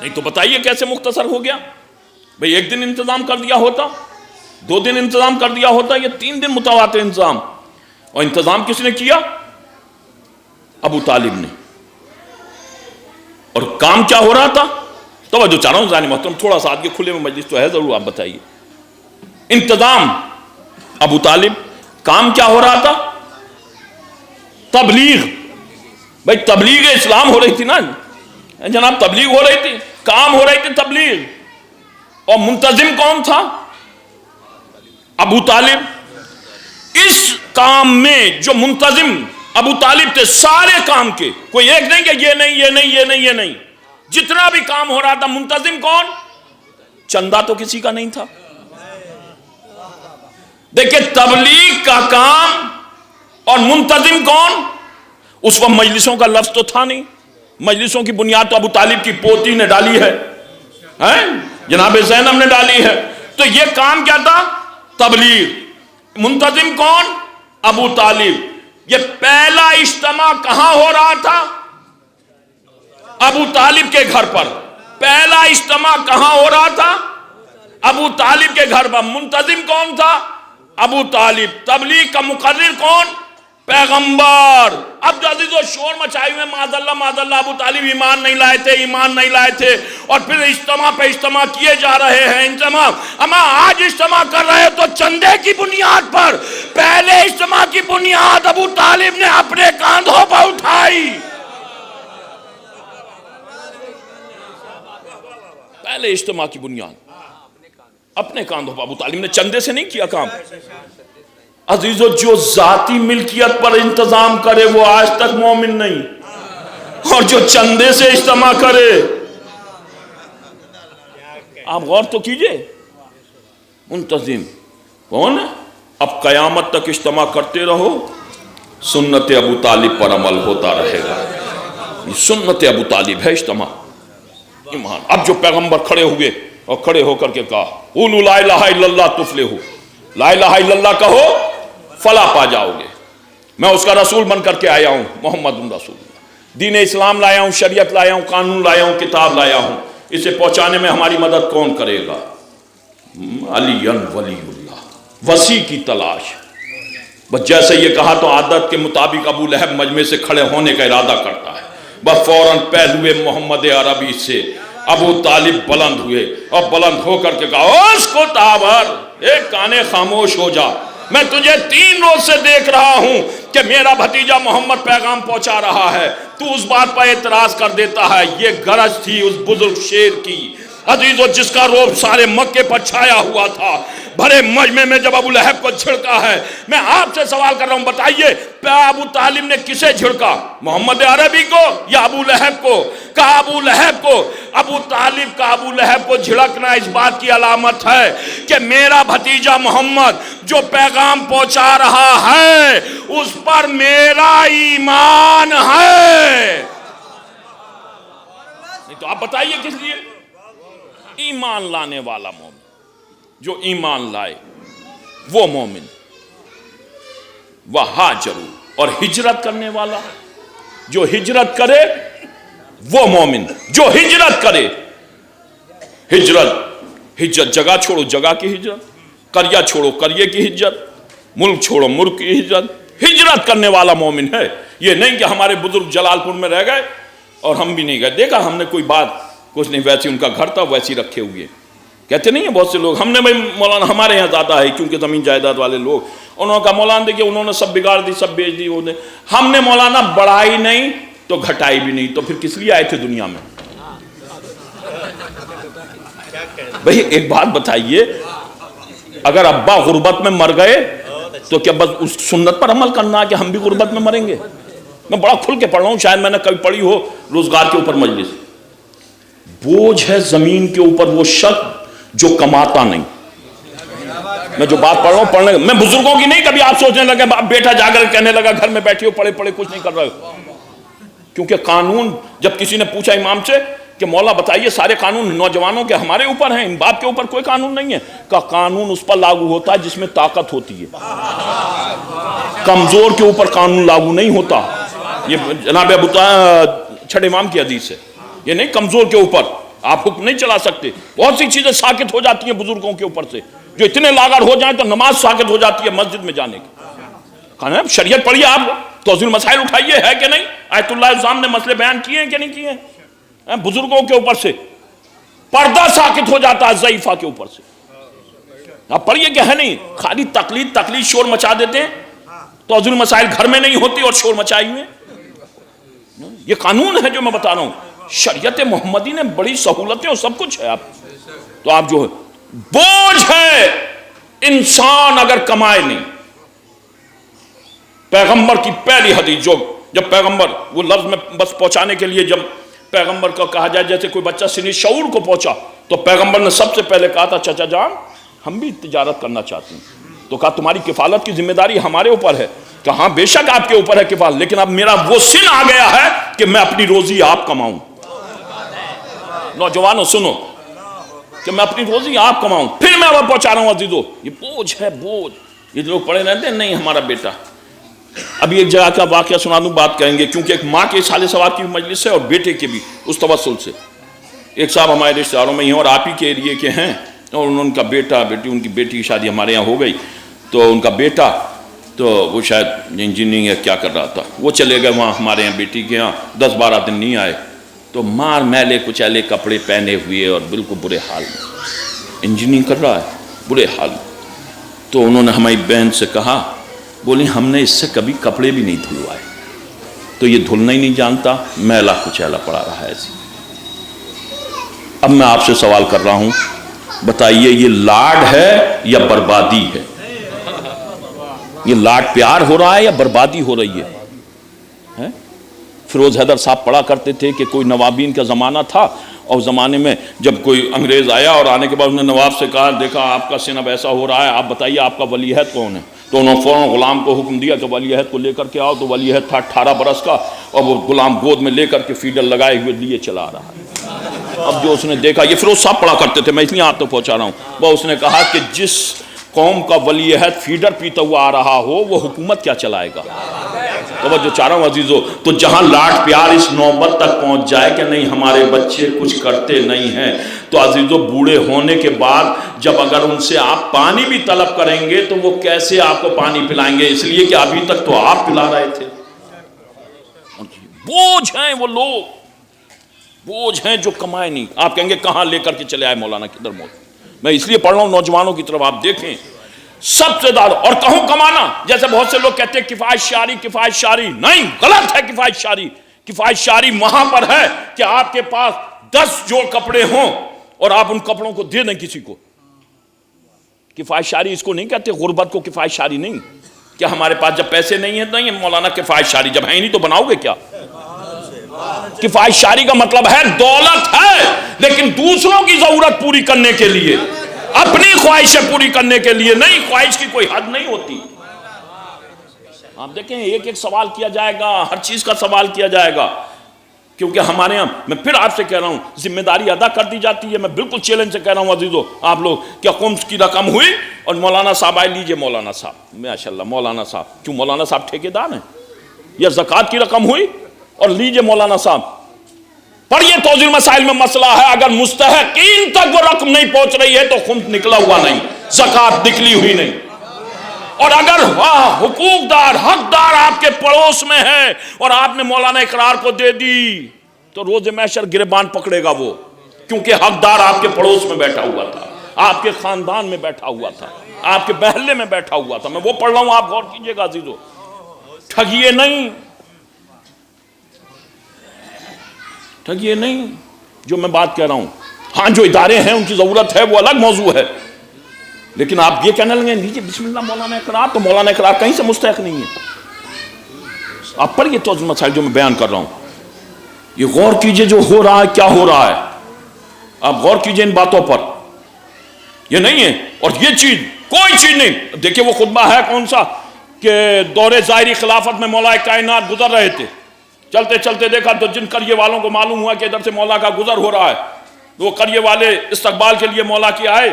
نہیں تو بتائیے کیسے مختصر ہو گیا؟ بھئی 1 دن انتظام کر دیا ہوتا، 2 دن انتظام کر دیا ہوتا، یہ 3 دن متواتر انتظام. اور انتظام کس نے کیا؟ ابو طالب نے. اور کام کیا ہو رہا تھا؟ توجہ چاہ رہا ہوں ذہنی محترم، تھوڑا سا آگے کھلے میں مجلس تو ہے ضرور، آپ بتائیے. انتظام ابو طالب. کام کیا ہو رہا تھا؟ تبلیغ. بھئی تبلیغ اسلام ہو رہی تھی نا جناب، تبلیغ ہو رہی تھی، کام ہو رہی تھی تبلیغ. اور منتظم کون تھا؟ ابو طالب. اس کام میں جو منتظم ابو طالب تھے، سارے کام کے، کوئی ایک نہیں کہ یہ نہیں یہ نہیں یہ نہیں یہ نہیں، جتنا بھی کام ہو رہا تھا منتظم کون؟ چندہ تو کسی کا نہیں تھا. دیکھیں تبلیغ کا کام اور منتظم کون؟ اس وقت مجلسوں کا لفظ تو تھا نہیں، مجلسوں کی بنیاد تو ابو طالب کی پوتی نے ڈالی ہے، جناب زینب نے ڈالی ہے. تو یہ کام کیا تھا؟ تبلیغ. منتظم کون؟ ابو طالب. یہ پہلا اجتماع کہاں ہو رہا تھا؟ ابو طالب کے گھر پر. پہلا اجتماع کہاں ہو رہا تھا؟ ابو طالب کے گھر پر. منتظم کون تھا؟ ابو طالب. تبلیغ کا مقرر کون؟ پیغمبر. اب جو عزیزو شور مچائی ہوئے معاذ اللہ ابو طالب ایمان نہیں لائے تھے، ایمان نہیں لائے تھے، اور پھر اجتماع پہ اجتماع کیے جا رہے ہیں. اجتماع اما آج اجتماع کر رہے تو چندے کی بنیاد پر. پہلے اجتماع کی بنیاد ابو طالب نے اپنے کاندھوں پر اٹھائی. پہلے اجتماع کی بنیاد اپنے کاندھوں پر ابو طالب نے، چندے سے نہیں کیا کام. عزیزو جو ذاتی ملکیت پر انتظام کرے وہ آج تک مومن نہیں، اور جو چندے سے اجتماع کرے، آپ غور تو کیجئے. منتظم کون ہے؟ اب قیامت تک اجتماع کرتے رہو، سنت ابو طالب پر عمل ہوتا رہے گا. یہ سنت ابو طالب ہے اجتماع ایمان. اب جو پیغمبر کھڑے ہوئے اور کھڑے ہو کر کے کہا قولوا لا الہ الا اللہ تفلحوا، لا الہ الا اللہ کہو فلاح پا جاؤ گے۔ میں اس کا رسول بن کر کے آیا ہوں، محمد رسول اللہ، دین اسلام لایا ہوں، شریعت لایا ہوں، قانون لایا ہوں، کتاب لایا ہوں، اسے پہنچانے میں ہماری مدد کون کرے گا؟ علی ولی اللہ، وسیع کی تلاش۔ بس جیسے یہ کہا تو عادت کے مطابق ابو لہب مجمع سے کھڑے ہونے کا ارادہ کرتا ہے، بس فوراً پہلوے محمد عربی سے ابو طالب بلند ہوئے اور بلند ہو کر کے کہا اس کو تابر، ایک کانے خاموش ہو جا، میں تجھے 3 روز سے دیکھ رہا ہوں کہ میرا بھتیجا محمد پیغام پہنچا رہا ہے، تو اس بات پر اعتراض کر دیتا ہے۔ یہ غرض تھی اس بزرگ شیر کی عزیزو، جس کا روب سارے مکے پر چھایا ہوا تھا، بھرے مجمع میں جب ابو لہب کو جھڑکا ہے۔ میں آپ سے سوال کر رہا ہوں، بتائیے ابو طالب نے کسے جھڑکا؟ محمد عربی کو یا ابو لہب کو؟ کہا ابو لہب کو۔ ابو طالب کا ابو لہب کو جھڑکنا اس بات کی علامت ہے کہ میرا بھتیجا محمد جو پیغام پہنچا رہا ہے اس پر میرا ایمان ہے۔ نہیں تو آپ بتائیے کس لیے؟ ایمان لانے والا مومن، جو ایمان لائے وہ مومن۔ وہاجروا، اور ہجرت کرنے والا، جو ہجرت کرے وہ مومن، جو ہجرت کرے۔ ہجرت جگہ چھوڑو جگہ کی ہجرت، قریہ چھوڑو قریے کی ہجرت، ملک چھوڑو ملک کی ہجرت۔ ہجرت کرنے والا مومن ہے۔ یہ نہیں کہ ہمارے بزرگ جلال پور میں رہ گئے اور ہم بھی نہیں گئے، دیکھا ہم نے کوئی بات کچھ نہیں، ویسے ان کا گھر تھا ویسے رکھے ہوئے، کہتے نہیں ہیں بہت سے لوگ۔ ہم نے بھائی مولانا ہمارے یہاں زیادہ ہے کیونکہ زمین جائیداد والے لوگ، انہوں نے کہا مولانا دیکھیے انہوں نے سب بگاڑ دی، سب بیچ دی۔ ہم نے مولانا بڑھائی نہیں تو گھٹائی بھی نہیں، تو پھر کس لیے آئے تھے دنیا میں؟ بھئی ایک بات بتائیے، اگر ابا غربت میں مر گئے تو کیا بس اس سنت پر عمل کرنا ہے کہ ہم بھی غربت میں مریں گے؟ میں بڑا کھل کے پڑھ رہا ہوں، شاید میں نے کبھی پڑھی ہو روزگار کے اوپر مجلس۔ بوجھ ہے زمین کے اوپر وہ شخص جو کماتا نہیں۔ میں جو بات پڑھ رہا ہوں پڑھنے، میں بزرگوں کی نہیں، کبھی آپ سوچنے لگے بیٹا جا کر کہنے لگا گھر میں بیٹھی ہو پڑھے پڑھے کچھ نہیں کر رہے ہو، کیونکہ قانون، جب کسی نے پوچھا امام سے کہ مولا بتائیے سارے قانون نوجوانوں کے ہمارے اوپر ہیں، ان باپ کے اوپر کوئی قانون نہیں ہے؟ کہ قانون اس پر لاگو ہوتا ہے جس میں طاقت ہوتی ہے، کمزور کے اوپر قانون لاگو نہیں ہوتا۔ یہ جناب ابو چھٹے امام کی حدیث ہے، یہ نہیں کمزور کے اوپر آپ حکم نہیں چلا سکتے۔ بہت سی چیزیں ساکت ہو جاتی ہیں بزرگوں کے اوپر سے، جو اتنے لاغر ہو جائیں تو نماز ساکت ہو جاتی ہے مسجد میں جانے کی۔ کہنا شریعت پڑھیے، آپ توضیح المسائل اٹھائیے، ہے کہ نہیں؟ آیت اللہ الزام نے مسئلے بیان کیے ہیں کہ نہیں کیے ہیں؟ بزرگوں کے اوپر سے پردہ ساکت ہو جاتا ہے ضعیفہ کے اوپر سے۔ آپ پڑھیے کہ ہے نہیں، خالی تقلید شور مچا دیتے ہیں، توضیح المسائل گھر میں نہیں ہوتی اور شور مچائی ہوئے۔ یہ قانون ہے جو میں بتا رہا ہوں، شریعت محمدی نے بڑی سہولتیں اور سب کچھ ہے۔ آپ تو آپ جو ہے بوجھ ہے انسان اگر کمائے نہیں۔ پیغمبر کی پہلی حدیث، جو جب پیغمبر وہ لفظ میں بس پہنچانے کے لیے، جب پیغمبر کو کہا جائے جیسے کوئی بچہ سنی شعور کو پہنچا، تو پیغمبر نے سب سے پہلے کہا تھا چچا جان ہم بھی تجارت کرنا چاہتے ہیں۔ تو کہا تمہاری کفالت کی ذمہ داری ہمارے اوپر ہے۔ کہ ہاں بے شک آپ کے اوپر ہے کفالت، لیکن اب میرا وہ سن آ گیا ہے کہ میں اپنی روزی آپ کماؤں۔ نوجوانوں سنو، کہ میں اپنی روزی آپ کماؤں، پھر میں وہ پہنچا رہا ہوں عزیزو۔ یہ بوجھ ہے، بوجھ۔ یہ لوگ پڑے رہتے ہیں نہیں ہمارا بیٹا۔ ابھی ایک جگہ کا واقعہ سنا دوں، بات کہیں گے، کیونکہ ایک ماں کے سال ثواب کی مجلس ہے اور بیٹے کے بھی اس توسل سے۔ ایک صاحب ہمارے رشتہ داروں میں ہی ہیں اور آپ ہی کے ایریے کے ہیں، اور ان کا بیٹا بیٹی، ان کی بیٹی کی شادی ہمارے یہاں ہو گئی، تو ان کا بیٹا تو وہ شاید انجینئرنگ ہے کیا کر رہا تھا، وہ چلے گئے وہاں ہمارے یہاں بیٹی کے یہاں، 10-12 دن نہیں آئے، تو مار میلے کچیلے کپڑے پہنے ہوئے اور بالکل برے حال میں، انجینئرنگ کر رہا ہے برے حال میں۔ تو انہوں نے ہماری بہن سے کہا، بولی ہم نے اس سے کبھی کپڑے بھی نہیں دھلوائے، تو یہ دھلنا ہی نہیں جانتا، میلا کچیلا پڑا رہا ہے ایسے۔ اب میں آپ سے سوال کر رہا ہوں، بتائیے یہ لاڈ ہے یا بربادی ہے؟ یہ لاڈ پیار ہو رہا ہے یا بربادی ہو رہی ہے؟ فیروز حیدر صاحب پڑھا کرتے تھے کہ کوئی نوابین کا زمانہ تھا، اور زمانے میں جب کوئی انگریز آیا اور آنے کے بعد انہوں نے نواب سے کہا دیکھا آپ کا سن اب ایسا ہو رہا ہے، آپ بتائیے آپ کا ولی عہد کون ہے؟ تو انہوں نے فوراً غلام کو حکم دیا کہ ولی عہد کو لے کر کے آؤ، تو ولی عہد تھا 18 برس کا، اور وہ غلام گود میں لے کر کے فیڈر لگائے ہوئے لیے چلا رہا ہے۔ اب جو اس نے دیکھا، یہ فیروز صاحب پڑھا کرتے تھے، میں اس لیے آپ تک پہنچا رہا ہوں، وہ اس نے کہا کہ جس قوم کا ولی عہد فیڈر پیتا ہوا آ رہا ہو وہ حکومت کیا چلائے گا؟ توجہ چاہ رہا ہوں عزیزو، تو جہاں لاڈ پیار اس نوبت تک پہنچ جائے کہ نہیں ہمارے بچے کچھ کرتے نہیں ہیں، تو عزیزو بوڑھے ہونے کے بعد جب اگر ان سے آپ پانی بھی طلب کریں گے تو وہ کیسے آپ کو پانی پلائیں گے؟ اس لیے کہ ابھی تک تو آپ پلا رہے تھے۔ بوجھ ہیں وہ لوگ، بوجھ ہیں جو کمائے نہیں۔ آپ کہیں گے کہاں لے کر کے چلے آئے مولانا، کدھر موت؟ میں اس لیے پڑھ رہا ہوں نوجوانوں کی طرف، آپ دیکھیں سب سے زیادہ، اور کہوں کمانا، جیسے بہت سے لوگ کہتے ہیں کفایت شعری، کفایت شعری، نہیں، غلط ہے کفایت شعری۔ کفایت شعری وہاں پر ہے کہ آپ کے پاس 10 جوڑ کپڑے ہوں اور آپ ان کپڑوں کو دے دیں کسی کو۔ کفایت شعری اس کو نہیں کہتے، غربت کو کفایت شعری نہیں۔ کیا ہمارے پاس جب پیسے نہیں ہیں نہیں مولانا کفایت شعری، جب ہیں نہیں تو بناؤ گے کیا؟ کفایت شعری کا مطلب ہے دولت ہے لیکن دوسروں کی ضرورت پوری کرنے کے لیے، اپنی خواہشیں پوری کرنے کے لیے نہیں۔ خواہش کی کوئی حد نہیں ہوتی۔ آپ دیکھیں ایک ایک سوال کیا جائے گا، ہر چیز کا سوال کیا جائے گا، کیونکہ ہمارے ہاں، میں پھر آپ سے کہہ رہا ہوں، ذمہ داری ادا کر دی جاتی ہے۔ میں بالکل چیلنج سے کہہ رہا ہوں عزیزو، آپ لوگ کیا خمس کی رقم ہوئی اور مولانا صاحب آئے، لیجئے مولانا صاحب، ماشاءاللہ مولانا صاحب، کیوں مولانا صاحب ٹھیکیدار ہیں؟ یا زکوٰۃ کی رقم ہوئی اور لیجئے مولانا صاحب، پڑھیے توضیح المسائل میں مسئلہ ہے، اگر مستحقین تک وہ رقم نہیں پہنچ رہی ہے تو خمس نکلا ہوا نہیں، زکوٰۃ نکلی ہوئی نہیں۔ اور اگر حقوق دار، حق دار آپ کے پڑوس میں ہے اور آپ نے مولانا اقرار کو دے دی تو روز محشر گریبان پکڑے گا وہ، کیونکہ حق دار آپ کے پڑوس میں بیٹھا ہوا تھا، آپ کے خاندان میں بیٹھا ہوا تھا، آپ کے محلے میں بیٹھا ہوا تھا۔ میں وہ پڑھ رہا ہوں، آپ غور کیجئے گا عزیزو، ٹھگیے نہیں، ٹھگیے نہیں۔ جو میں بات کہہ رہا ہوں، ہاں جو ادارے ہیں ان کی ضرورت ہے وہ الگ موضوع ہے، لیکن آپ یہ کہنے لگے لیجیے بسم اللہ مولانا اقرار، تو مولانا اقرار کہیں سے مستحق نہیں ہے۔ آپ پڑھیے توضیح مسائل جو میں بیان کر رہا ہوں، یہ غور کیجئے جو ہو رہا ہے، کیا ہو رہا ہے، آپ غور کیجئے ان باتوں پر۔ یہ نہیں ہے، اور یہ چیز کوئی چیز نہیں۔ دیکھیں وہ خطبہ ہے کون سا کہ دور ظاہری خلافت میں مولا کائنات گزر رہے تھے، چلتے چلتے دیکھا تو جن قریے والوں کو معلوم ہوا کہ ادھر سے مولا کا گزر ہو رہا ہے، تو وہ قریے والے استقبال کے لیے مولا کی آئے،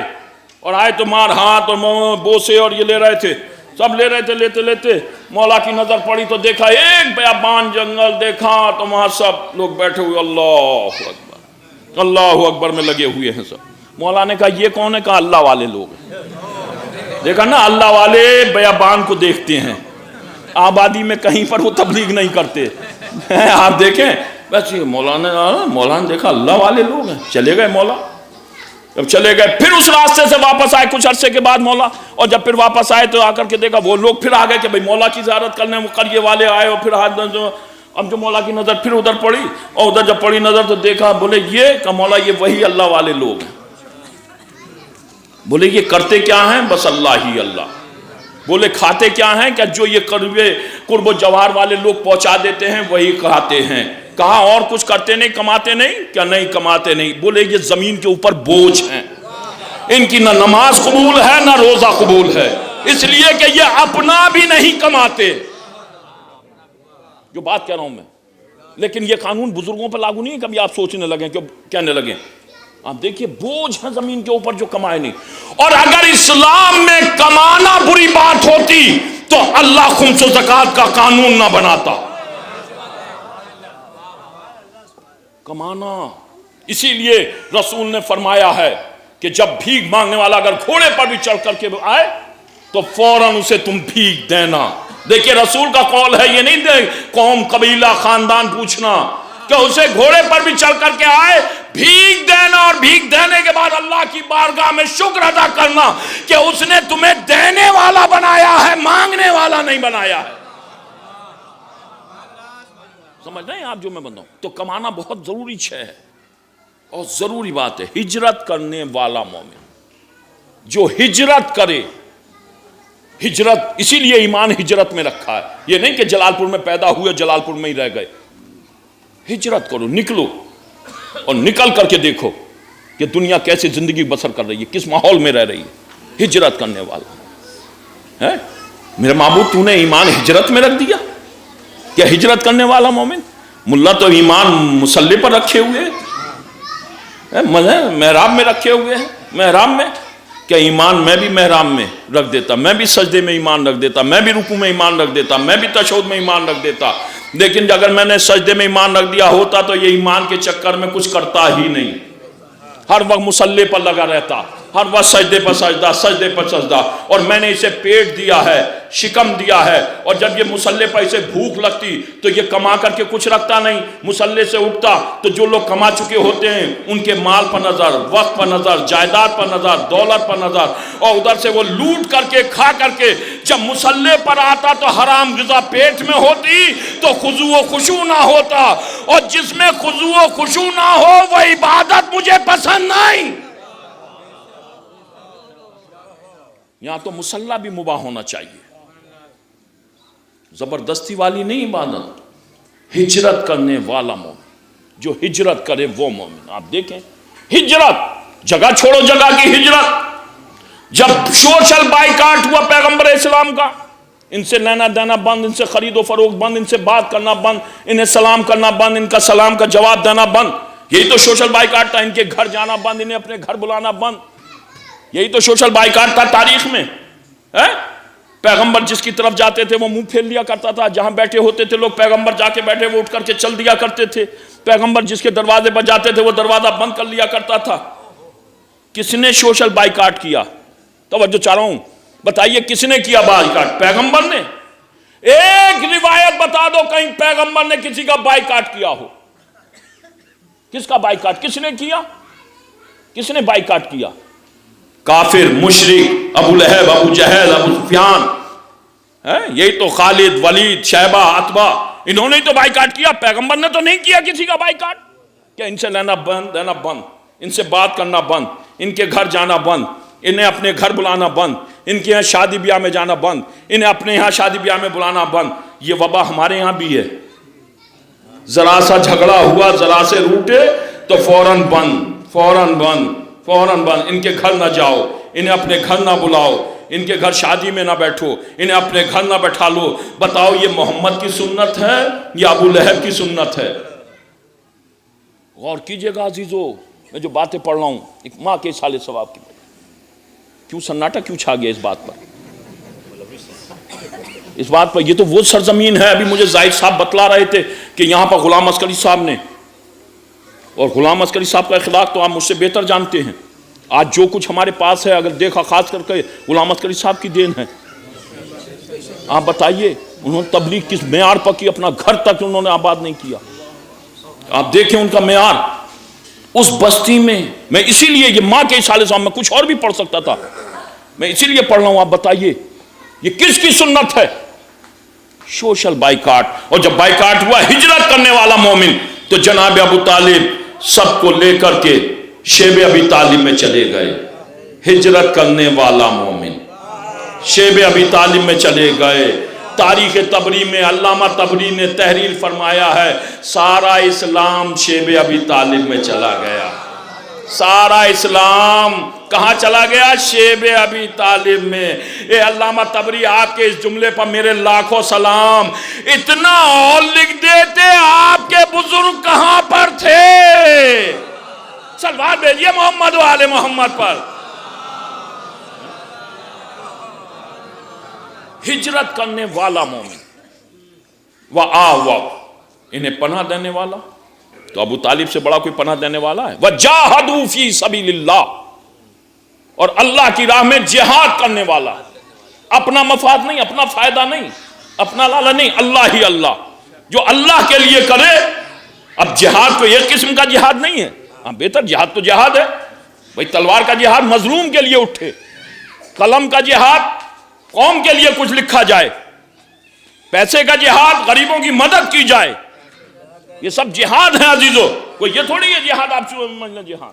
اور آئے تو مار ہاتھ اور بوسے اور یہ لے رہے تھے، سب لے رہے تھے، لیتے لیتے مولا کی نظر پڑی تو دیکھا ایک بیابان جنگل، دیکھا تو وہاں سب لوگ بیٹھے ہوئے اللہ اکبر اللہ اکبر میں لگے ہوئے ہیں سب۔ مولا نے کہا یہ کون ہے؟ کہا اللہ والے لوگ ہیں۔ دیکھا نا، اللہ والے بیابان کو دیکھتے ہیں، آبادی میں کہیں پر وہ تبلیغ نہیں کرتے۔ آپ دیکھیں بس یہ مولانا دیکھا اللہ والے لوگ ہیں، چلے گئے مولا۔ جب چلے گئے پھر اس راستے سے واپس آئے کچھ عرصے کے بعد مولا، اور جب پھر واپس آئے تو آ کر کے دیکھا وہ لوگ پھر آ گئے کہ بھئی مولا کی زیارت کرنے، وہ قریے والے آئے، اور پھر اب جو مولا کی نظر پھر ادھر پڑی، اور ادھر جب پڑی نظر تو دیکھا، بولے یہ کہ مولا یہ وہی اللہ والے لوگ ہیں۔ بولے یہ کرتے کیا ہیں؟ بس اللہ ہی اللہ۔ بولے کھاتے کیا ہیں؟ کہ جو یہ قرب و جوار والے لوگ پہنچا دیتے ہیں وہی کھاتے ہیں۔ کہا اور کچھ کرتے نہیں، کماتے نہیں؟ کیا نہیں کماتے نہیں؟ بولے یہ زمین کے اوپر بوجھ ہیں، ان کی نہ نماز قبول ہے نہ روزہ قبول ہے، اس لیے کہ یہ اپنا بھی نہیں کماتے۔ جو بات کہہ رہا ہوں میں، لیکن یہ قانون بزرگوں پر لاگو نہیں ہے، کبھی آپ سوچنے لگیں کہ کہنے لگیں۔ آپ دیکھیے بوجھ ہے زمین کے اوپر جو کمائے نہیں۔ اور اگر اسلام میں کمانا بری بات ہوتی تو اللہ خمس و زکوٰۃ کا قانون نہ بناتا۔ کمانا، اسی لیے رسول نے فرمایا ہے کہ جب بھیک مانگنے والا اگر گھوڑے پر بھی چڑھ کر کے آئے تو فوراً اسے تم بھیک دینا۔ دیکھیں رسول کا قول ہے، یہ نہیں دے قوم قبیلہ خاندان پوچھنا، کہ اسے گھوڑے پر بھی چڑھ کر کے آئے بھیک دینا، اور بھیک دینے کے بعد اللہ کی بارگاہ میں شکر ادا کرنا کہ اس نے تمہیں دینے والا بنایا ہے، مانگنے والا نہیں بنایا ہے۔ سمجھ رہے ہیں آپ جو میں بندوں؟ تو کمانا بہت ضروری ہے اور ضروری بات ہے۔ ہجرت کرنے والا مومن جو ہجرت کرے، ہجرت اسی لیے ایمان ہجرت میں رکھا ہے، یہ نہیں کہ جلال پور میں پیدا ہوئے جلال پور میں ہی رہ گئے۔ ہجرت کرو، نکلو اور نکل کر کے دیکھو کہ دنیا کیسے زندگی بسر کر رہی ہے، کس ماحول میں رہ رہی ہے۔ ہجرت کرنے والا ہے میرے معبود، تو نے ایمان ہجرت میں رکھ دیا کیا؟ ہجرت کرنے والا مومن، ملا تو ایمان مسلح پر رکھے ہوئے، محراب میں رکھے ہوئے ہیں. محراب میں کیا ایمان میں بھی محراب میں رکھ دیتا, میں بھی سجدے میں ایمان رکھ دیتا, میں بھی رکوع میں ایمان رکھ دیتا, میں بھی تشہد میں ایمان رکھ دیتا, لیکن اگر میں نے سجدے میں ایمان رکھ دیا ہوتا تو یہ ایمان کے چکر میں کچھ کرتا ہی نہیں, ہر وقت مصلی پر لگا رہتا, ہر وقت سجدے پر سجدہ, سجدے پر سجدہ. اور میں نے اسے پیٹ دیا ہے, شکم دیا ہے, اور جب یہ مصلی پر اسے بھوک لگتی تو یہ کما کر کے کچھ رکھتا نہیں, مصلی سے اٹھتا تو جو لوگ کما چکے ہوتے ہیں ان کے مال پر نظر, وقت پر نظر, جائیداد پر نظر, دولت پر نظر, اور ادھر سے وہ لوٹ کر کے کھا کر کے جب مصلی پر آتا تو حرام غذا پیٹ میں ہوتی تو خضوع و خشوع نہ ہوتا, اور جس میں خضوع و خشوع نہ ہو وہ عبادت مجھے پسند نہیں. یہاں تو مصلی بھی مباح ہونا چاہیے, زبردستی والی نہیں عبادت, ہجرت کرنے والا مومن, جو ہجرت کرے وہ مومن. آپ دیکھیں ہجرت, جگہ چھوڑو جگہ کی ہجرت. جب سوشل بائیکاٹ ہوا پیغمبر اسلام کا, ان سے لینا دینا بند, ان سے خرید و فروخت بند, ان سے بات کرنا بند, انہیں سلام کرنا بند, ان کا سلام کا جواب دینا بند, یہی تو سوشل بائیکاٹ تھا. ان کے گھر جانا بند, انہیں اپنے گھر بلانا بند, یہی تو سوشل بائیکاٹ تھا تاریخ میں. پیغمبر جس کی طرف جاتے تھے وہ منہ پھیر لیا کرتا تھا, جہاں بیٹھے ہوتے تھے لوگ پیغمبر جا کے بیٹھے وہ اٹھ کر کے چل دیا کرتے تھے. پیغمبر جس کے دروازے پر جاتے تھے وہ دروازہ بند کر لیا کرتا تھا. کس نے سوشل بائیکاٹ کیا؟ توجہ چاہ رہا ہوں, بتائیے کس نے کیا بائیکاٹ؟ پیغمبر نے. ایک روایت بتا دو کہیں پیغمبر نے کسی کا بائیکاٹ کیا ہو. کس کا بائیکاٹ کس نے کیا؟ کس نے بائیکاٹ کیا؟ کافر, مشرک, ابو لہب, ابو جہل, ابو سفیان, یہی تو خالد, ولید, شیبہ, عتبہ, انہوں نے تو بائیکاٹ کیا. پیغمبر نے تو نہیں کیا کسی کا بائیکاٹ. کہ ان سے لینا بند, دینا بند, ان سے بات کرنا بند, ان کے گھر جانا بند, انہیں اپنے گھر بلانا بند, ان کے یہاں شادی بیاہ میں جانا بند, انہیں اپنے یہاں شادی بیاہ میں بلانا بند. یہ وبا ہمارے یہاں بھی ہے. ذرا سا جھگڑا ہوا, ذرا سے روٹے تو فوراً بند, فوراً بند, فوراً بند. ان کے گھر نہ جاؤ, انہیں اپنے گھر نہ بلاؤ, ان کے گھر شادی میں نہ بیٹھو, انہیں اپنے گھر نہ بیٹھا لو. بتاؤ یہ محمد کی سنت ہے یا ابو لہب کی سنت ہے؟ غور کیجئے گا عزیزو, میں جو باتیں پڑھ رہا ہوں ایک ماں کے سال ثواب کی. کیوں سناٹا کیوں چھا گیا اس بات پر؟ اس بات پر یہ تو وہ سرزمین ہے. ابھی مجھے زاہد صاحب بتلا رہے تھے کہ یہاں پر غلام عسکری صاحب نے, اور غلام عسکری صاحب کا اخلاق تو آپ مجھ سے بہتر جانتے ہیں. آج جو کچھ ہمارے پاس ہے اگر دیکھا خاص کر کے غلام عسکری صاحب کی دین ہے. آپ بتائیے انہوں نے تبلیغ کس معیار پر کی, اپنا گھر تک انہوں نے آباد نہیں کیا. آپ دیکھیں ان کا معیار اس بستی میں. میں اسی لیے یہ ماں کے اشارے سے, میں کچھ اور بھی پڑھ سکتا تھا, میں اسی لیے پڑھ رہا ہوں. آپ بتائیے یہ کس کی سنت ہے؟ Social boycott. اور جب بائیکاٹ ہوا ہجرت کرنے والا مومن تو جناب ابو طالب سب کو لے کر کے شیب ابی طالب میں چلے گئے. ہجرت کرنے والا مومن شیب ابی طالب میں چلے گئے. تاریخ تبری میں علامہ تبری نے تحریر فرمایا ہے سارا اسلام شیب ابی طالب میں چلا گیا. سارا اسلام کہاں چلا گیا؟ شیب ابی طالب میں. اے علامہ تبری آپ کے اس جملے پر میرے لاکھوں سلام. اتنا اور لکھ دیتے آپ کے بزرگ کہاں پر تھے. سلوات بھیجئے محمد و آل محمد پر. ہجرت کرنے والا مومن وآوَوْا, انہیں پناہ دینے والا. تو ابو طالب سے بڑا کوئی پناہ دینے والا ہے؟ وَجَاهَدُوا فِي سَبِيلِ اللَّهِ, اور اللہ کی راہ میں جہاد کرنے والا. اپنا مفاد نہیں, اپنا فائدہ نہیں, اپنا لالہ نہیں, اللہ ہی اللہ. جو اللہ کے لیے کرے. اب جہاد کو ایک قسم کا جہاد نہیں ہے. ہاں بہتر جہاد تو جہاد ہے بھئی, تلوار کا جہاد مظلوم کے لیے اٹھے, قلم کا جہاد قوم کے لیے کچھ لکھا جائے, پیسے کا جہاد غریبوں کی مدد کی جائے. یہ سب جہاد ہیں عزیزو. کوئی یہ تھوڑی ہے جہاد آپ سمجھ لیں جہاد.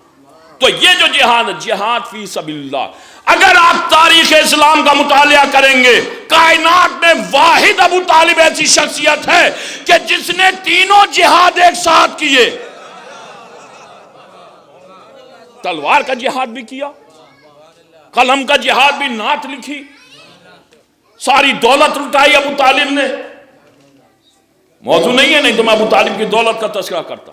تو یہ جو جہاد ہے جہاد فی سبیل اللہ. اگر آپ تاریخ اسلام کا مطالعہ کریں گے کائنات میں واحد ابو طالب ایسی شخصیت ہے کہ جس نے تینوں جہاد ایک ساتھ کیے. تلوار کا جہاد بھی کیا, قلم کا جہاد بھی, نعت لکھی, ساری دولت لٹائی ابو طالب نے. موضوع نہیں ہے, نہیں تو میں ابو طالب کی دولت کا تذکرہ کرتا.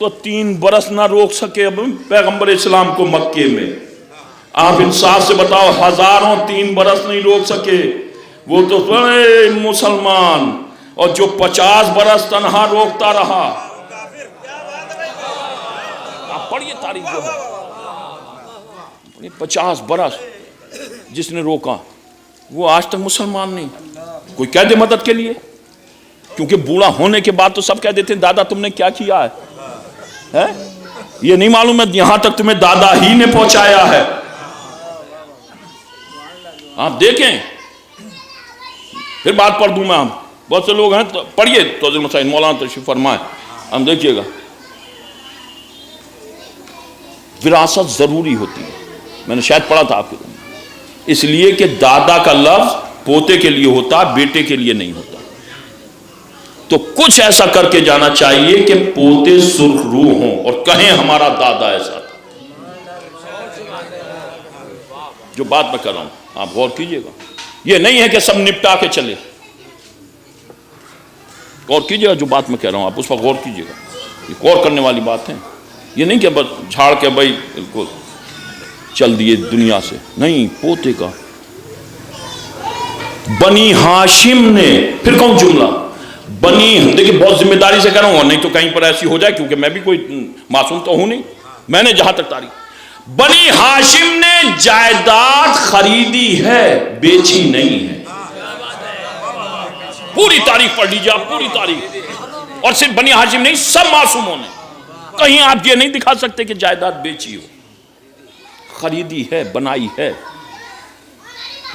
تو 3 برس نہ روک سکے اب پیغمبر اسلام کو مکے میں. آپ انصاف سے بتاؤ، ہزاروں 3 برس نہیں روک سکے. وہ تو بڑے مسلمان، اور جو 50 برس تنہا روکتا رہا. آپ پڑھیے تاریخ جو ہے، 50 برس جس نے روکا، وہ آج تک مسلمان نہیں. کوئی کہہ دے مدد کے لیے، کیونکہ بوڑھا ہونے کے بعد تو سب کہہ دیتے ہیں دادا تم نے کیا کیا ہے. یہ نہیں معلوم ہے یہاں تک تمہیں دادا ہی نے پہنچایا ہے. آپ دیکھیں، پھر بات پڑھ دوں میں. ہم بہت سے لوگ ہیں، پڑھیے توضیح مسائل، مولانا تشریف فرمائے. ہم دیکھیے گا، وراثت ضروری ہوتی ہے. میں نے شاید پڑھا تھا آپ کے دن، اس لیے کہ دادا کا لفظ پوتے کے لیے ہوتا، بیٹے کے لیے نہیں ہوتا. تو کچھ ایسا کر کے جانا چاہیے کہ پوتے سرخ روح ہوں اور کہیں ہمارا دادا ایسا تھا. جو بات میں کر رہا ہوں آپ غور کیجئے گا. یہ نہیں ہے کہ سب نپٹا کے چلے. غور کیجئے گا جو بات میں کہہ رہا ہوں، آپ اس پر غور کیجئے گا. یہ غور کرنے والی بات ہے. یہ نہیں کہ بس جھاڑ کے بھائی بالکل چل دیے دنیا سے. نہیں، پوتے کا. بنی ہاشم نے، پھر کون جملہ بنی، دیکھیں بہت ذمہ داری سے کہہ رہا ہوں، نہیں تو کہیں پر ایسی ہو جائے، کیونکہ میں بھی کوئی معصوم تو ہوں نہیں. میں نے جہاں تک تاریخ، بنی ہاشم نے جائیداد خریدی ہے، بیچی نہیں ہے. پوری تاریخ پڑھ لیجیے آپ، پوری تاریخ. اور صرف بنی ہاشم نہیں، سب معصوموں نے. کہیں آپ یہ نہیں دکھا سکتے کہ جائیداد بیچی ہو. خریدی ہے، بنائی ہے.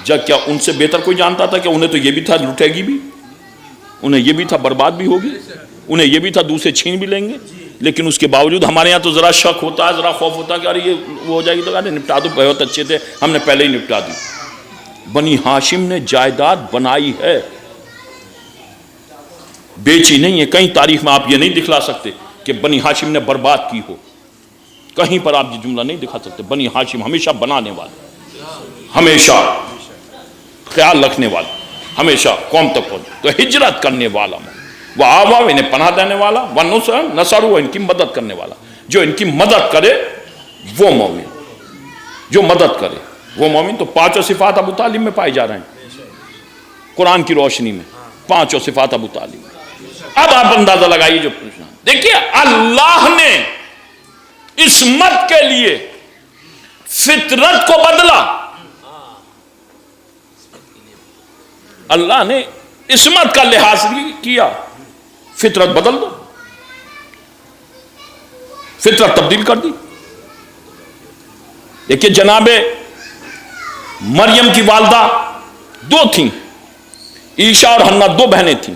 جب کیا ان سے بہتر کوئی جانتا تھا کہ انہیں تو یہ بھی تھا لٹے گی بھی، انہیں یہ بھی تھا برباد بھی ہوگی، انہیں یہ بھی تھا دوسرے چھین بھی لیں گے. لیکن اس کے باوجود ہمارے یہاں تو ذرا شک ہوتا ہے، ذرا خوف ہوتا ہے کہ ارے یہ وہ ہو جائے گی تو ارے نپٹا دو، بہت اچھے تھے ہم نے پہلے ہی نپٹا دی. بنی ہاشم نے جائیداد بنائی ہے، بیچی نہیں ہے. کہیں تاریخ میں آپ یہ نہیں دکھلا سکتے کہ بنی ہاشم نے برباد کی ہو. کہیں پر آپ یہ جملہ نہیں دکھا سکتے. بنی ہاشم ہمیشہ بنانے والے، ہمیشہ خیال رکھنے والے، ہمیشہ قوم تک پہنچ. تو ہجرت کرنے والا، وہ آوا انہیں پناہ دینے والا، وہ نصر ان کی مدد کرنے والا. جو ان کی مدد کرے وہ مومن، جو مدد کرے وہ مومن. تو 5 صفات ابو طالب میں پائے جا رہے ہیں قرآن کی روشنی میں. 5 صفات ابو طالب. اب آپ اندازہ لگائیے جو پوچھنا. دیکھیے اللہ نے عصمت کے لیے فطرت کو بدلا. اللہ نے عصمت کا لحاظ کیا، فطرت بدل دو، فطرت تبدیل کر دی. دیکھیے جناب مریم کی والدہ 2 تھیں، عیشا اور حنا 2 بہنیں تھیں.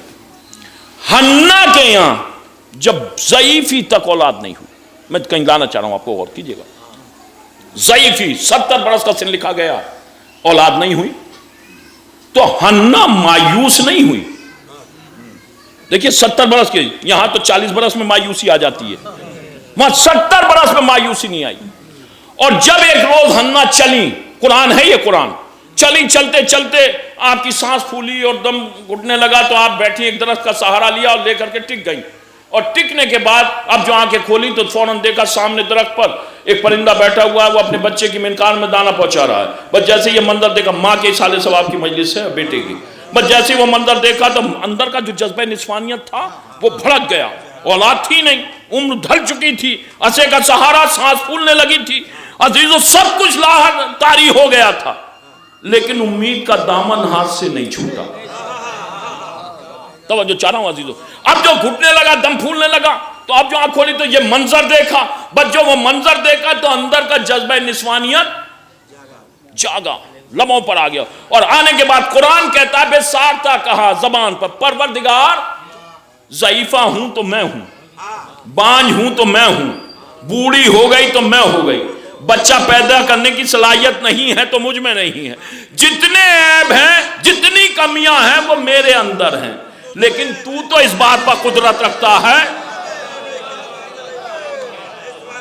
حنا کے یہاں جب ضعیفی تک اولاد نہیں ہوئی، میں کہیں لانا چاہ رہا ہوں آپ کو، غور کیجیے گا. ضعیفی 70 برس کا سن لکھا گیا، اولاد نہیں ہوئی. تو حنا مایوس نہیں ہوئی. دیکھیے 70 برس کے، یہاں تو 40 برس میں مایوسی آ جاتی ہے، وہاں 70 برس میں مایوسی نہیں آئی. اور جب ایک روز حنا چلی، قرآن ہے یہ قرآن، چلی، چلتے چلتے آپ کی سانس پھولی اور دم گھٹنے لگا، تو آپ بیٹھی ایک درخت کا سہارا لیا اور لے کر کے ٹک گئی. اور ٹکنے کے بعد اب جو آنکھیں کھولی تو فوراً دیکھا سامنے درخت پر ایک پرندہ بیٹھا ہوا ہے، وہ اپنے بچے کی مینکان میں دانا پہنچا رہا ہے. بس جیسے یہ منظر دیکھا، ماں کے اصالے ثواب کی مجلس ہے بیٹے کی، بس جیسے وہ منظر دیکھا تو اندر کا جو جذبہ نسوانیت تھا وہ بھڑک گیا. اولاد تھی نہیں، عمر ڈھل چکی تھی، عصے کا سہارا، سانس پھولنے لگی تھی. عزیزو سب کچھ طاری ہو گیا تھا، لیکن امید کا دامن ہاتھ سے نہیں چھوٹا. توجہ چاہ رہا ہوں عزیزو. اب جو گھٹنے لگا، دم پھولنے لگا، تو اب جو آنکھ کھولی تو یہ منظر دیکھا. بس جو وہ منظر دیکھا تو اندر کا جذبہ نسوانیت جاگا، لبوں پر آ گیا. اور آنے کے بعد قرآن کہتا ہے بے سارتا کہا زبان پر، پروردگار ضعیفہ ہوں تو میں ہوں، بانجھ ہوں تو میں ہوں، بوڑھی ہو گئی تو میں ہو گئی، بچہ پیدا کرنے کی صلاحیت نہیں ہے تو مجھ میں نہیں ہے، جتنے عیب ہیں، جتنی کمیاں ہیں وہ میرے اندر ہیں، لیکن تو اس بات پر قدرت رکھتا ہے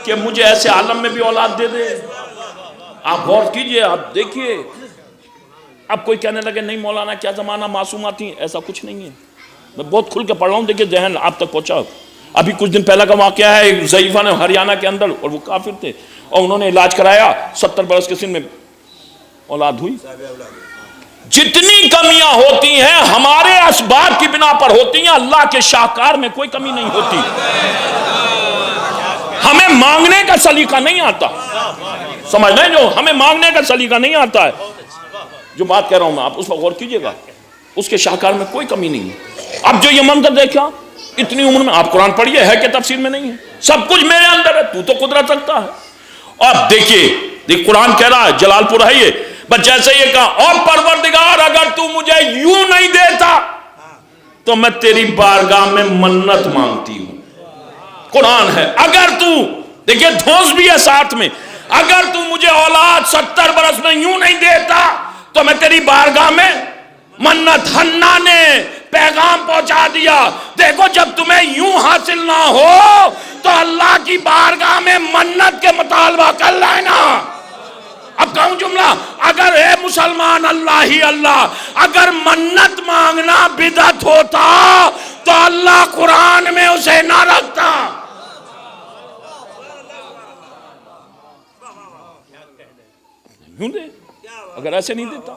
کہ مجھے ایسے عالم میں بھی اولاد دے دے. آپ غور کیجئے، آپ دیکھیے. اب کوئی کہنے لگے نہیں مولانا کیا زمانہ معصومات تھیں، ایسا کچھ نہیں ہے. میں بہت کھل کے پڑھ رہا ہوں، دیکھیے ذہن آپ تک پہنچا. ابھی کچھ دن پہلا کا واقعہ ہے، ایک ضعیفہ نے ہریانہ کے اندر، اور وہ کافر تھے، اور انہوں نے علاج کرایا، 70 برس کے سن میں اولاد ہوئی۔ جتنی کمیاں ہوتی ہیں ہمارے اسباب کی بنا پر ہوتی ہیں، اللہ کے شاہکار میں کوئی کمی نہیں ہوتی۔ ہمیں مانگنے کا سلیقہ نہیں آتا، سمجھ لیں، جو ہمیں مانگنے کا سلیقہ نہیں آتا ہے، جو بات کہہ رہا ہوں میں، آپ اس پر غور کیجئے گا، اس کے شاہکار میں کوئی کمی نہیں ہے۔ اب جو یہ منظر دیکھا اتنی عمر میں، آپ قرآن پڑھیے، ہے کہ تفسیر میں نہیں ہے، سب کچھ میرے اندر ہے، تو قدرت رکھتا ہے۔ اب دیکھیے قرآن کہہ رہا ہے، جلال پور ہے یہ، بس جیسے یہ کہا، اور پروردگار اگر تو مجھے یوں نہیں دیتا تو میں تیری بارگاہ میں منت مانگتی ہوں۔ قرآن ہے، اگر تو، دیکھیے دھوس بھی ہے ساتھ میں، اگر تو مجھے اولاد 70 برس میں یوں نہیں دیتا تو میں تیری بارگاہ میں منت۔ حنا نے پیغام پہنچا دیا، دیکھو جب تمہیں یوں حاصل نہ ہو تو اللہ کی بارگاہ میں منت کے مطالبہ کر لینا۔ اب کہوں جملہ، اگر اے مسلمان اللہ ہی اللہ، اگر منت مانگنا بدعت ہوتا تو اللہ قرآن میں اسے نہ رکھتا۔ اگر ایسے نہیں دیتا،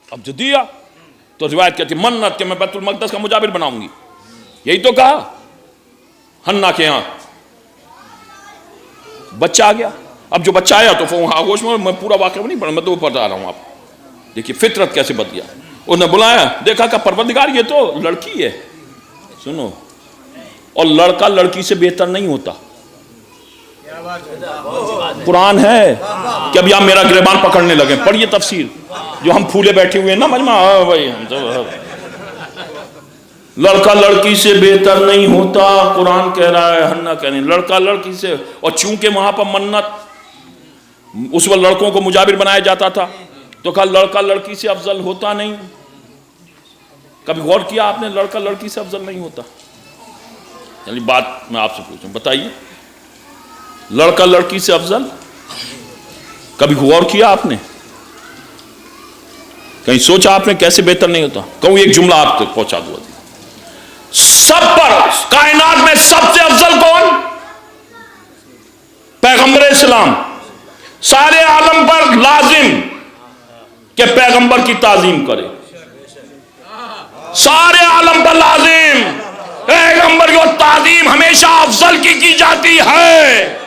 اب جو دیا تو روایت کہتی منت کہ میں بیت المقدس کا مجابر بناؤں گی، یہی تو کہا حنا کے ہاں۔ بچہ آ گیا، اب جو بچہ آیا تو آگوش میں پورا واقعہ نہیں پڑھا، میں تو اوپر جا رہا ہوں، آپ دیکھیے فطرت کیسے بدل گیا۔ انہوں نے بلایا، دیکھا کہ پروردگار یہ تو لڑکی ہے، سنو، اور لڑکا لڑکی سے بہتر نہیں ہوتا۔ قرآن ہے کہ ابھی آپ میرا گریبان پکڑنے لگے، پڑھیے تفسیر، جو ہم پھولے بیٹھے ہوئے ہیں نا مجمع، لڑکا لڑکی سے بہتر نہیں ہوتا، قرآن کہہ رہا ہے، حنا کہہ رہی ہے لڑکا لڑکی سے، اور چونکہ وہاں پر منت اس وقت لڑکوں کو مجابر بنایا جاتا تھا تو کہا لڑکا لڑکی سے افضل ہوتا نہیں۔ کبھی غور کیا آپ نے، لڑکا لڑکی سے افضل نہیں ہوتا؟ یعنی بات میں آپ سے پوچھوں، بتائیے لڑکا لڑکی سے افضل؟ کبھی غور کیا آپ نے؟ کہیں سوچا آپ نے کیسے بہتر نہیں ہوتا؟ کہوں ایک جملہ آپ تک پہنچا دوں، سب پر کائنات میں سب سے افضل کون؟ پیغمبر اسلام۔ سارے عالم پر لازم کہ پیغمبر کی تعظیم کرے، سارے عالم پر لازم پیغمبر کی تعظیم ہمیشہ افضل کی جاتی ہے،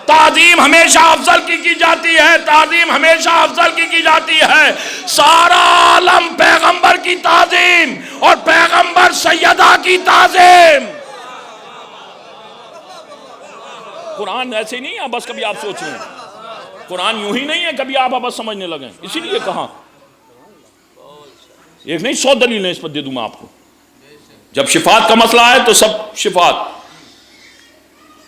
تعظیم ہمیشہ افضل کی جاتی ہے، تعظیم ہمیشہ افضل کی جاتی ہے۔ سارا عالم پیغمبر کی تعظیم اور پیغمبر سیدہ کی تعظیم۔ قرآن ایسے نہیں ہے بس کبھی آپ سوچ لیں، قرآن یوں ہی نہیں ہے کبھی آپ بس سمجھنے لگیں، اسی لیے کہاں ایک نہیں 100 دلیلیں اس پر دے دوں میں آپ کو۔ جب شفاعت کا مسئلہ ہے تو سب شفاعت،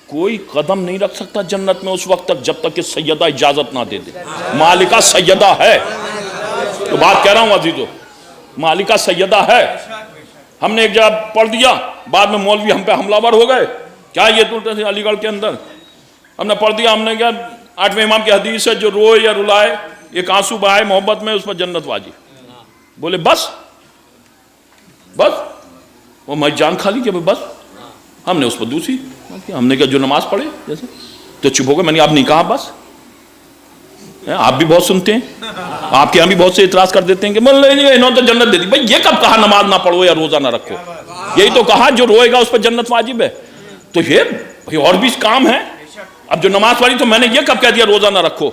کوئی قدم نہیں رکھ سکتا جنت میں اس وقت تک جب تک کہ سیدہ اجازت نہ دے دے۔ مالکہ سیدہ ہے، تو بات کہہ رہا ہوں عزیزو، مالکہ سیدہ ہے۔ ہم نے ایک جگہ پڑھ دیا، بعد میں مولوی ہم پہ حملہ ور ہو گئے، کیا یہ تو علی گڑھ کے اندر ہم نے پڑھ دیا، ہم نے کیا 8ویں امام کی حدیث ہے، جو روئے یا رلائے ایک آنسو بہائے محبت میں، اس پر جنت واجب۔ بولے بس بس، وہ میں جان کھا لی کہ بس۔ ہم نے اس پر دوسری، ہم نے کہا جو نماز پڑھے جیسے، تو چپ ہو گئے، میں نے آپ نہیں کہا بس۔ آپ بھی بہت سنتے ہیں، آپ کے یہاں بھی بہت سے اعتراض کر دیتے ہیں کہ انہوں نے تو جنت دے دی۔ بھائی یہ کب کہا نماز نہ پڑھو یا روزہ نہ رکھو؟ یہی تو کہا جو روئے گا اس پر جنت واجب ہے۔ تو یہ بھائی اور بھی کام ہے، اب جو نماز پڑھی تو میں نے یہ کب کہہ دیا روزہ نہ رکھو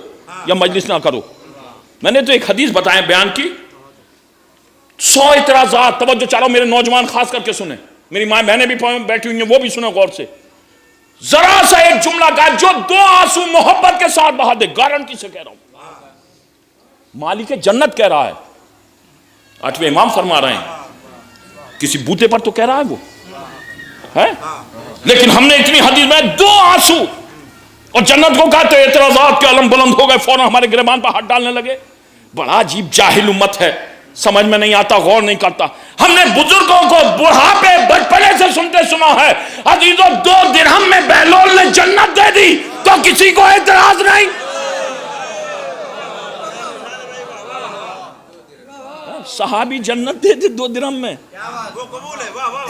یا مجلس نہ کرو؟ میں نے تو ایک حدیث بتائیں بیان کی، 100 اعتراضات، توجہ چاہو میرے نوجوان خاص کر کے سنیں، میری ماں بہنیں بھی بیٹھی ہوئی ہیں وہ بھی سنیں غور سے۔ ذرا سا ایک جملہ کہا جو 2 آنسو محبت کے ساتھ بہا دے، گارنٹی سے کہہ رہا ہوں، مالک جنت کہہ رہا ہے، 8ویں امام فرما رہے ہیں، کسی بوتے پر تو کہہ رہا ہے وہ ہے، لیکن ہم نے اتنی حدیث میں 2 آنسو اور جنت کو کہا تو اعتراضات کے علم بلند ہو گئے، فوراں ہمارے گریبان پر ہاتھ ڈالنے لگے۔ بڑا عجیب جاہل امت ہے، سمجھ میں نہیں آتا، غور نہیں کرتا۔ ہم نے بزرگوں کو بڑھاپے بچپنے سے سنتے سنا ہے، عزیزو 2 درہم میں بہلول نے جنت دے دی تو کسی کو اعتراض نہیں۔ صحابی جنت دے دے 2 درہم میں،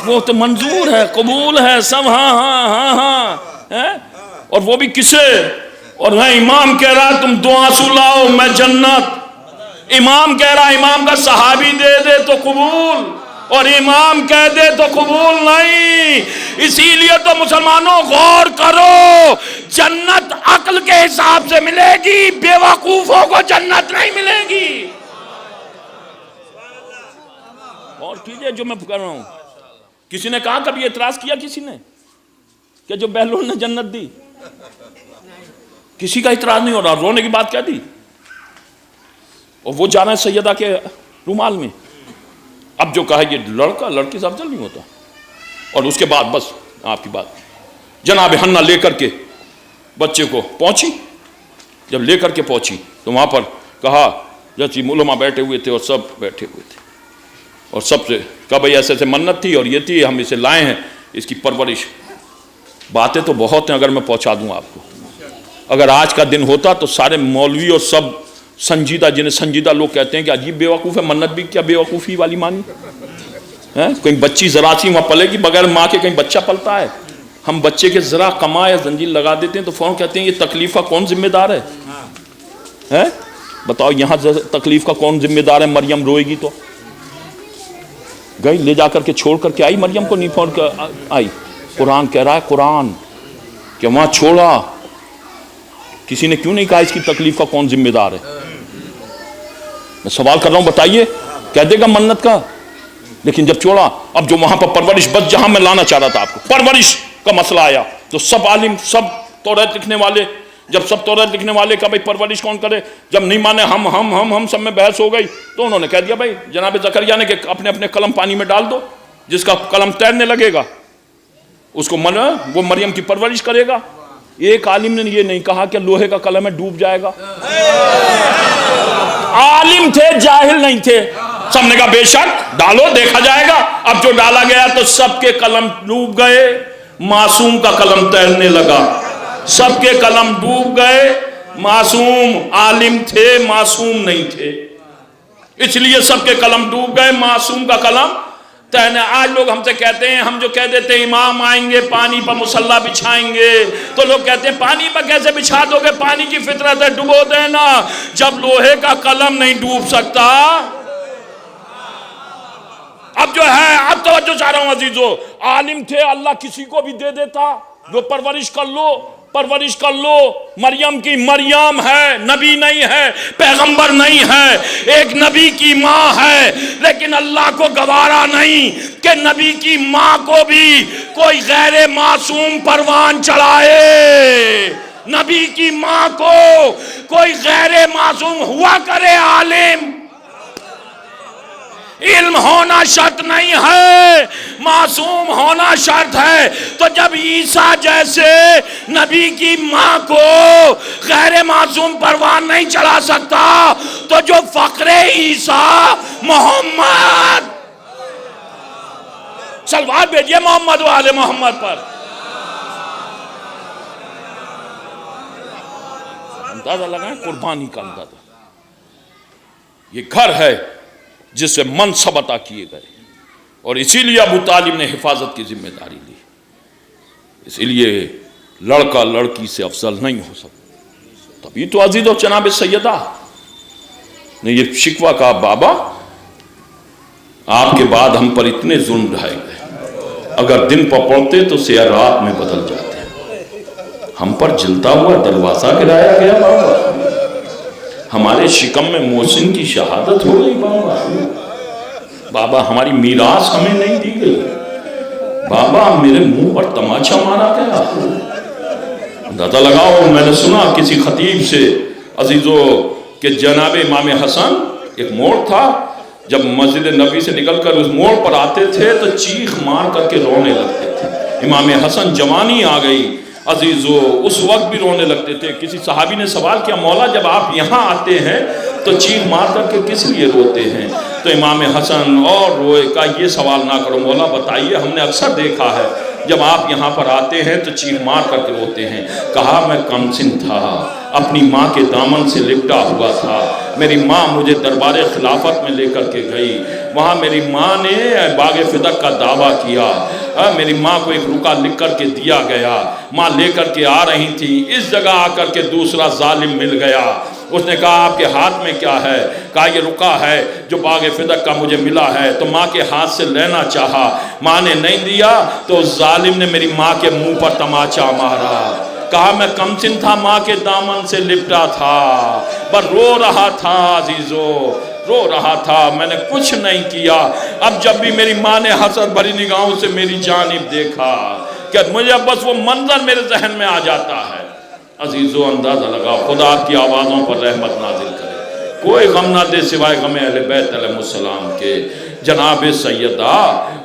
وہ تو منظور ہے، قبول ہے سب، ہاں ہاں ہاں ہاں، اور وہ بھی کسے؟ اور میں امام کہہ رہا تم 2 آنسو لاؤ میں جنت، امام کہہ رہا، امام کا صحابی دے دے تو قبول، اور امام کہہ دے تو قبول نہیں۔ اسی لیے تو مسلمانوں غور کرو، جنت عقل کے حساب سے ملے گی، بے وقوفوں کو جنت نہیں ملے گی۔ اور کیجئے جو میں کر رہا ہوں۔ کسی نے کہا کبھی اعتراض کیا کسی نے کہ جو بہلول نے جنت دی؟ کسی کا اعتراض نہیں ہو رہا، رونے کی بات کیا دی؟ اور وہ جانا ہے سیدہ کے رومال میں۔ اب جو کہا یہ لڑکا لڑکی سے افضل نہیں ہوتا۔ اور اس کے بعد بس آپ کی بات، جناب حنا لے کر کے بچے کو پہنچی، جب لے کر کے پہنچی تو وہاں پر کہا، جیسے علماء بیٹھے ہوئے تھے اور سب بیٹھے ہوئے تھے، اور سب سے کہا بھئی ایسے ایسے منت تھی اور یہ تھی، ہم اسے لائے ہیں، اس کی پرورش۔ باتیں تو بہت ہیں، اگر میں پہنچا دوں آپ کو۔ اگر آج کا دن ہوتا تو سارے مولوی اور سب سنجیدہ، جنہیں سنجیدہ لوگ کہتے ہیں کہ عجیب بے وقوف ہے، منت بھی کیا بے وقوفی والی مانی ہے؟ کہیں بچی ذرا سی وہاں پلے گی بغیر ماں کے، کہیں بچہ پلتا ہے؟ ہم بچے کے ذرا کما یا زنجیر لگا دیتے ہیں تو فوراً کہتے ہیں یہ تکلیف کا کون ذمہ دار ہے؟ بتاؤ یہاں تکلیف کا کون ذمہ دار ہے؟ مریم روئے گی تو گئی، لے جا کر کے چھوڑ کر کے آئی، مریم کو نہیں پھوڑ کر آئی۔ قرآن کہہ رہا ہے، قرآن کہ وہاں چھوڑا، کسی نے کیوں نہیں کہا اس کی تکلیف کا کون ذمہ دار ہے؟ میں سوال کر رہا ہوں، بتائیے، کہہ دے گا منت کا؟ لیکن جب چھوڑا، اب جو وہاں پر پرورش، بس جہاں میں لانا چاہ رہا تھا آپ کو، پرورش کا مسئلہ آیا تو سب عالم، سب توریت لکھنے والے، جب سب توریت لکھنے والے کا بھائی پرورش کون کرے، جب نہیں مانے ہم سب میں بحث ہو گئی، تو انہوں نے کہہ دیا بھائی جناب زکریا نے کہ اپنے اپنے قلم پانی میں ڈال دو، جس کا قلم تیرنے لگے گا اس کو وہ مریم کی پرورش کرے گا۔ ایک عالم نے یہ نہیں کہا کہ لوہے کا قلم ہے ڈوب جائے گا۔ عالم تھے، جاہل نہیں تھے، سب نے کہا بے شک ڈالو، دیکھا جائے گا۔ اب جو ڈالا گیا تو سب کے قلم ڈوب گئے، معصوم کا قلم تیرنے لگا، سب کے قلم ڈوب گئے، معصوم عالم تھے، معصوم نہیں تھے، اس لیے سب کے قلم ڈوب گئے، معصوم کا قلم تیرنے۔ آج لوگ ہم سے کہتے ہیں، ہم جو کہہ دیتے ہیں امام آئیں گے پانی پر مصلی بچھائیں گے، تو لوگ کہتے ہیں پانی پر کیسے بچھا دو گے، پانی کی فطرت ہے ڈبو دینا۔ جب لوہے کا قلم نہیں ڈوب سکتا، اب جو ہے، اب توجہ چاہ رہا ہوں عزیزو، عالم تھے، اللہ کسی کو بھی دے دیتا، جو پرورش کر لو، پرورش کر لو۔ مریم کی، مریم ہے، نبی نہیں ہے، پیغمبر نہیں ہے، ایک نبی کی ماں ہے، لیکن اللہ کو گوارا نہیں کہ نبی کی ماں کو بھی کوئی غیر معصوم پروان چڑھائے، نبی کی ماں کو کوئی غیر معصوم ہوا کرے۔ عالم علم ہونا شرط نہیں ہے، معصوم ہونا شرط ہے۔ تو جب عیسیٰ جیسے نبی کی ماں کو غیر معصوم پروان نہیں چڑھا سکتا، تو جو فقر عیسیٰ محمد، صلوات بھیجئے محمد و آل محمد پر۔ اندازہ لگائیں قربانی کا اندازہ۔ یہ گھر ہے جس سے منصب عطا کیے گئے، اور اسی لیے ابو طالب نے حفاظت کی ذمہ داری لی۔ اسی لیے لڑکا لڑکی سے افضل نہیں ہو سکتا۔ تبھی تو عزیز و جناب سیدہ نے یہ شکوہ کہا، بابا آپ کے بعد ہم پر اتنے ظلم ڈھائے گئے، اگر دن پر پڑھتے تو سیاہ رات میں بدل جاتے، ہم پر جلتا ہوا دروازہ گرایا گیا بابا، ہمارے شکم میں محسن کی شہادت ہو گئی بابا، ہماری میراث ہمیں نہیں دی گئی بابا، میرے منہ پر تماچا مارا گیا۔ اندازہ لگاؤ، میں نے سنا کسی خطیب سے عزیزو کہ جناب امام حسن، ایک موڑ تھا، جب مسجد نبی سے نکل کر اس موڑ پر آتے تھے تو چیخ مار کر کے رونے لگتے تھے۔ امام حسن جوانی آ گئی عزیزو، اس وقت بھی رونے لگتے تھے۔ کسی صحابی نے سوال کیا، مولا جب آپ یہاں آتے ہیں تو چیخ مار کر کے کس لیے روتے ہیں؟ تو امام حسن اور روئے، کہا یہ سوال نہ کرو مولا، بتائیے، ہم نے اکثر دیکھا ہے جب آپ یہاں پر آتے ہیں تو چیخ مار کر کے روتے ہیں۔ کہا میں کم سن تھا، اپنی ماں کے دامن سے لپٹا ہوا تھا۔ میری ماں مجھے دربار خلافت میں لے کر کے گئی، وہاں میری ماں نے باغ فدق کا دعویٰ کیا۔ میری ماں کو ایک رکا لکھ کر کے دیا گیا، ماں لے کر کے آ رہی تھی، اس جگہ آ کر کے دوسرا ظالم مل گیا۔ اس نے کہا آپ کے ہاتھ میں کیا ہے؟ کہا یہ رکا ہے جو باغ فدق کا مجھے ملا ہے۔ تو ماں کے ہاتھ سے لینا چاہا، ماں نے نہیں دیا، تو اس ظالم نے میری ماں کے منہ پر تماچا مارا۔ کہا میں کمسن تھا، ماں کے دامن سے لپٹا تھا، پر رو رہا تھا عزیزو، رو رہا تھا، میں نے کچھ نہیں کیا۔ اب جب بھی میری ماں نے حسرت بھری نگاہوں سے میری جانب دیکھا کہ مجھے بس وہ منظر میرے ذہن میں آ جاتا ہے۔ عزیزو اندازہ لگا، خدا آپ کی آوازوں پر رحمت نازل کرے، کوئی غم نہ دے سوائے غم اہل بیت علیہ السلام کے۔ جناب سیدہ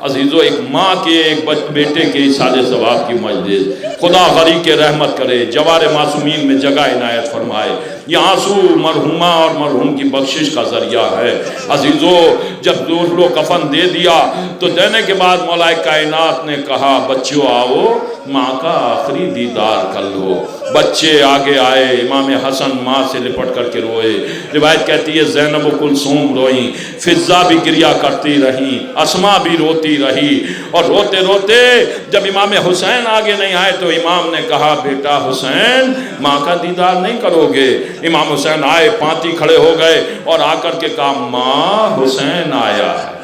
عزیزو، ایک ماں کے ایک بیٹے کے اصالِ ثواب کی مجلس، خدا غریق کے رحمت کرے، جوار معصومین میں جگہ عنایت فرمائے۔ یہ آنسو مرحومہ اور مرحوم کی بخشش کا ذریعہ ہے۔ عزیزو، جب دوسرو کفن دے دیا تو دینے کے بعد مولا کائنات نے کہا بچوں آؤ ماں کا آخری دیدار کر لو۔ بچے آگے آئے، امام حسن ماں سے لپٹ کر کے روئے۔ روایت کہتی ہے زینب و کلثوم روئیں، فضہ بھی گریہ کرتی رہی، اسما بھی روتی رہی، اور روتے روتے جب امام حسین آگے نہیں آئے تو امام نے کہا بیٹا حسین ماں کا دیدار نہیں کرو گے؟ امام حسین آئے، پانتی کھڑے ہو گئے اور آ کر کے کہا ماں حسین آیا ہے۔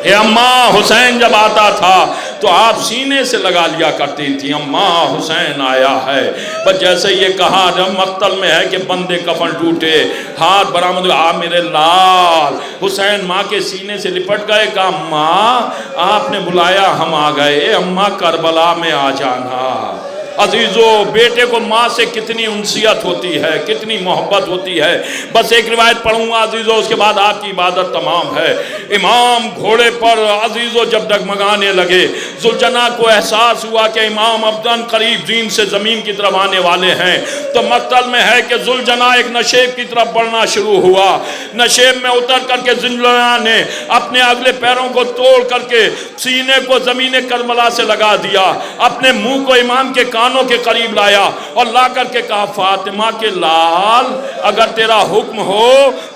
اے اماں حسین جب آتا تھا تو آپ سینے سے لگا لیا کرتی تھی اماں حسین آیا ہے۔ بس جیسے یہ کہا جب مقتل میں ہے کہ بندے کفن ٹوٹے، ہاتھ برآمد ہوئے، آ میرے لال حسین ماں کے سینے سے لپٹ گئے، کہا ماں آپ نے بلایا ہم آ گئے، اے اماں کربلا میں آ جانا۔ عزیزو، بیٹے کو ماں سے کتنی انسیت ہوتی ہے، کتنی محبت ہوتی ہے۔ بس ایک روایت پڑھوں گا عزیزو، اس کے بعد آپ کی عبادت تمام ہے۔ امام گھوڑے پر عزیزو جب ڈگمگانے لگے، ذوالجناح کو احساس ہوا کہ امام ابداً قریب دین سے زمین کی طرف آنے والے ہیں، تو مقتل میں ہے کہ ذوالجناح ایک نشیب کی طرف بڑھنا شروع ہوا۔ نشیب میں اتر کر کے ذوالجناح نے اپنے اگلے پیروں کو توڑ کر کے سینے کو زمین کربلا سے لگا دیا، اپنے منہ کو امام کے کانوں کے قریب لایا اور لا کر کے کہا فاطمہ کے لال اگر تیرا حکم ہو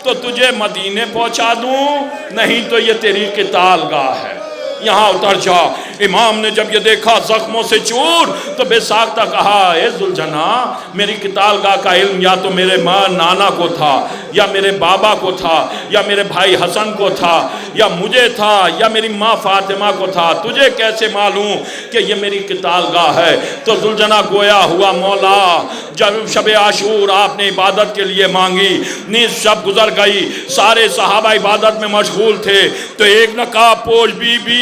تو تجھے مدینے پہنچا دوں، نہیں تو یہ تیری قتال گاہ ہے، یہاں اتر جا۔ امام نے جب یہ دیکھا زخموں سے چور تو بے ساختہ کہا اے ذوالجناح میری قتال گاہ کا علم یا تو میرے ماں نانا کو تھا، یا میرے بابا کو تھا، یا میرے بھائی حسن کو تھا، یا مجھے تھا، یا میری ماں فاطمہ کو تھا، تجھے کیسے معلوم کہ یہ میری قتال گاہ ہے؟ تو ذوالجناح گویا ہوا مولا جب شب عاشور آپ نے عبادت کے لیے مانگی، نصف شب گزر گئی، سارے صحابہ عبادت میں مشغول تھے، تو ایک نقاب پوش بی بی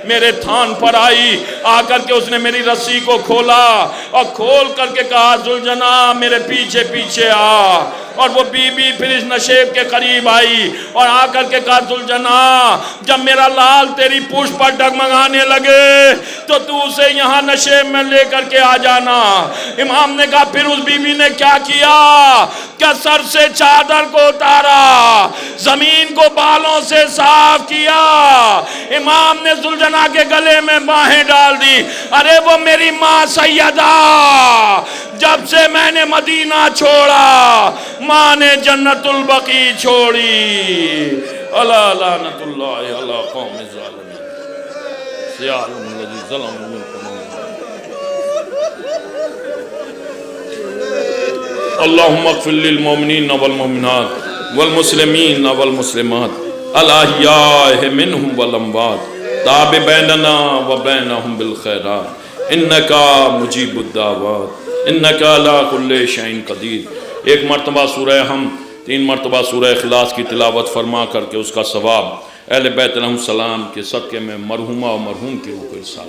میرے تھان پر آئی، آ کر کے اس نے میری رسی کو کھولا اور کھول کر کے کہا ذوالجناح میرے پیچھے پیچھے آ، اور وہ بی بی پھر اس نشیب کے قریب آئی اور آ کر کے کہا ذوالجناح جب میرا لال تیری پشت پر ڈگمگانے لگے تو تو اسے یہاں نشیب میں لے کر کے آ جانا۔ امام نے کہا پھر اس بی بی نے کیا کیا کہ سر سے چادر کو اتارا، زمین کو بالوں سے صاف کیا، امام نے ذوالجناح کے گلے میں باہیں ڈال دی، ارے وہ میری ماں سیدہ جب سے میں نے مدینہ چھوڑا ماں نے جنت البقیع چھوڑی، الا لعنت اللہ علی قوم الظالمین سیعلم الذی ظلموا منکم۔ اللہم اغفر للمؤمنین والمؤمنات والمسلمین والمسلمات الاحیاء منہم والاموات تاب بیننا وبینہم بالخیرات انکا مجیب الدعوات انکا علی کل شیء قدیر۔ ایک مرتبہ سورہ ہم 3 مرتبہ سورہ اخلاص کی تلاوت فرما کر کے اس کا ثواب اہل بیت علیہ السلام کے صدقے میں مرحومہ و مرحوم کے اوپر ارسال